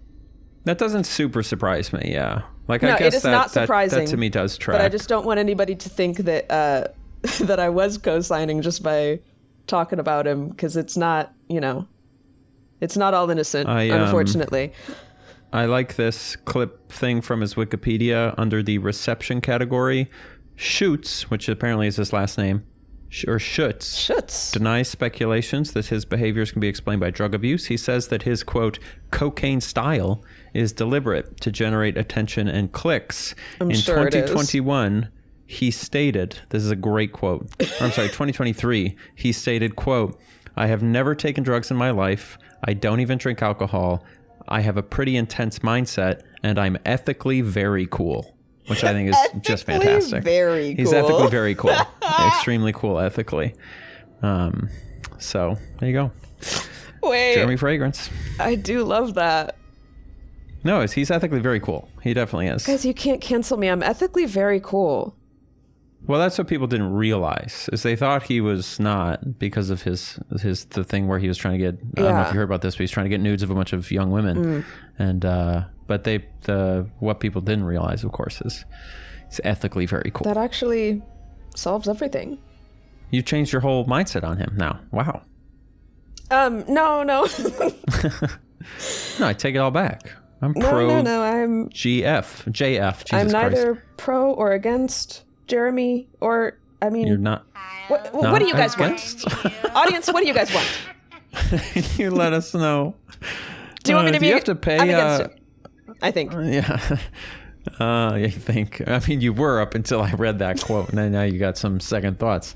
that doesn't super surprise me. Yeah. Like, no, I guess it is not surprising. That to me does track. But I just don't want anybody to think that that I was co-signing just by talking about him, because it's not, you know, it's not all innocent, unfortunately. I like this clip thing from his Wikipedia under the reception category. Schutz, which apparently is his last name, or Schutz, denies speculations that his behaviors can be explained by drug abuse. He says that his, quote, cocaine style is deliberate to generate attention and clicks. In sure 2021, he stated, this is a great quote, 2023, he stated, quote, I have never taken drugs in my life. I don't even drink alcohol. I have a pretty intense mindset, and I'm ethically very cool, which I think is just fantastic. Very cool. He's ethically very cool. Extremely cool ethically. So there you go. Wait. Jeremy Fragrance. I do love that. No, he's ethically very cool. He definitely is. Guys, you can't cancel me. I'm ethically very cool. Well, that's what people didn't realize, is they thought he was not, because of the thing where he was trying to get, I don't know if you heard about this, but he's trying to get nudes of a bunch of young women. And but what people didn't realize, of course, is he's ethically very cool. That actually solves everything. You've changed your whole mindset on him now. Wow. No. No, I take it all back. I'm No, I'm JF. Jesus I'm neither Christ. pro or against Jeremy, or, I mean... You're not... What do you guys against? want? Audience, what do you guys want? You let us know. Do you want me to be... You have to pay... I'm against it, I think. Yeah. You think. I mean, you were up until I read that quote, and then now you got some second thoughts.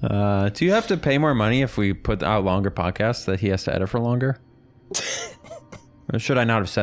Do you have to pay more money if we put out longer podcasts that he has to edit for longer? Or should I not have said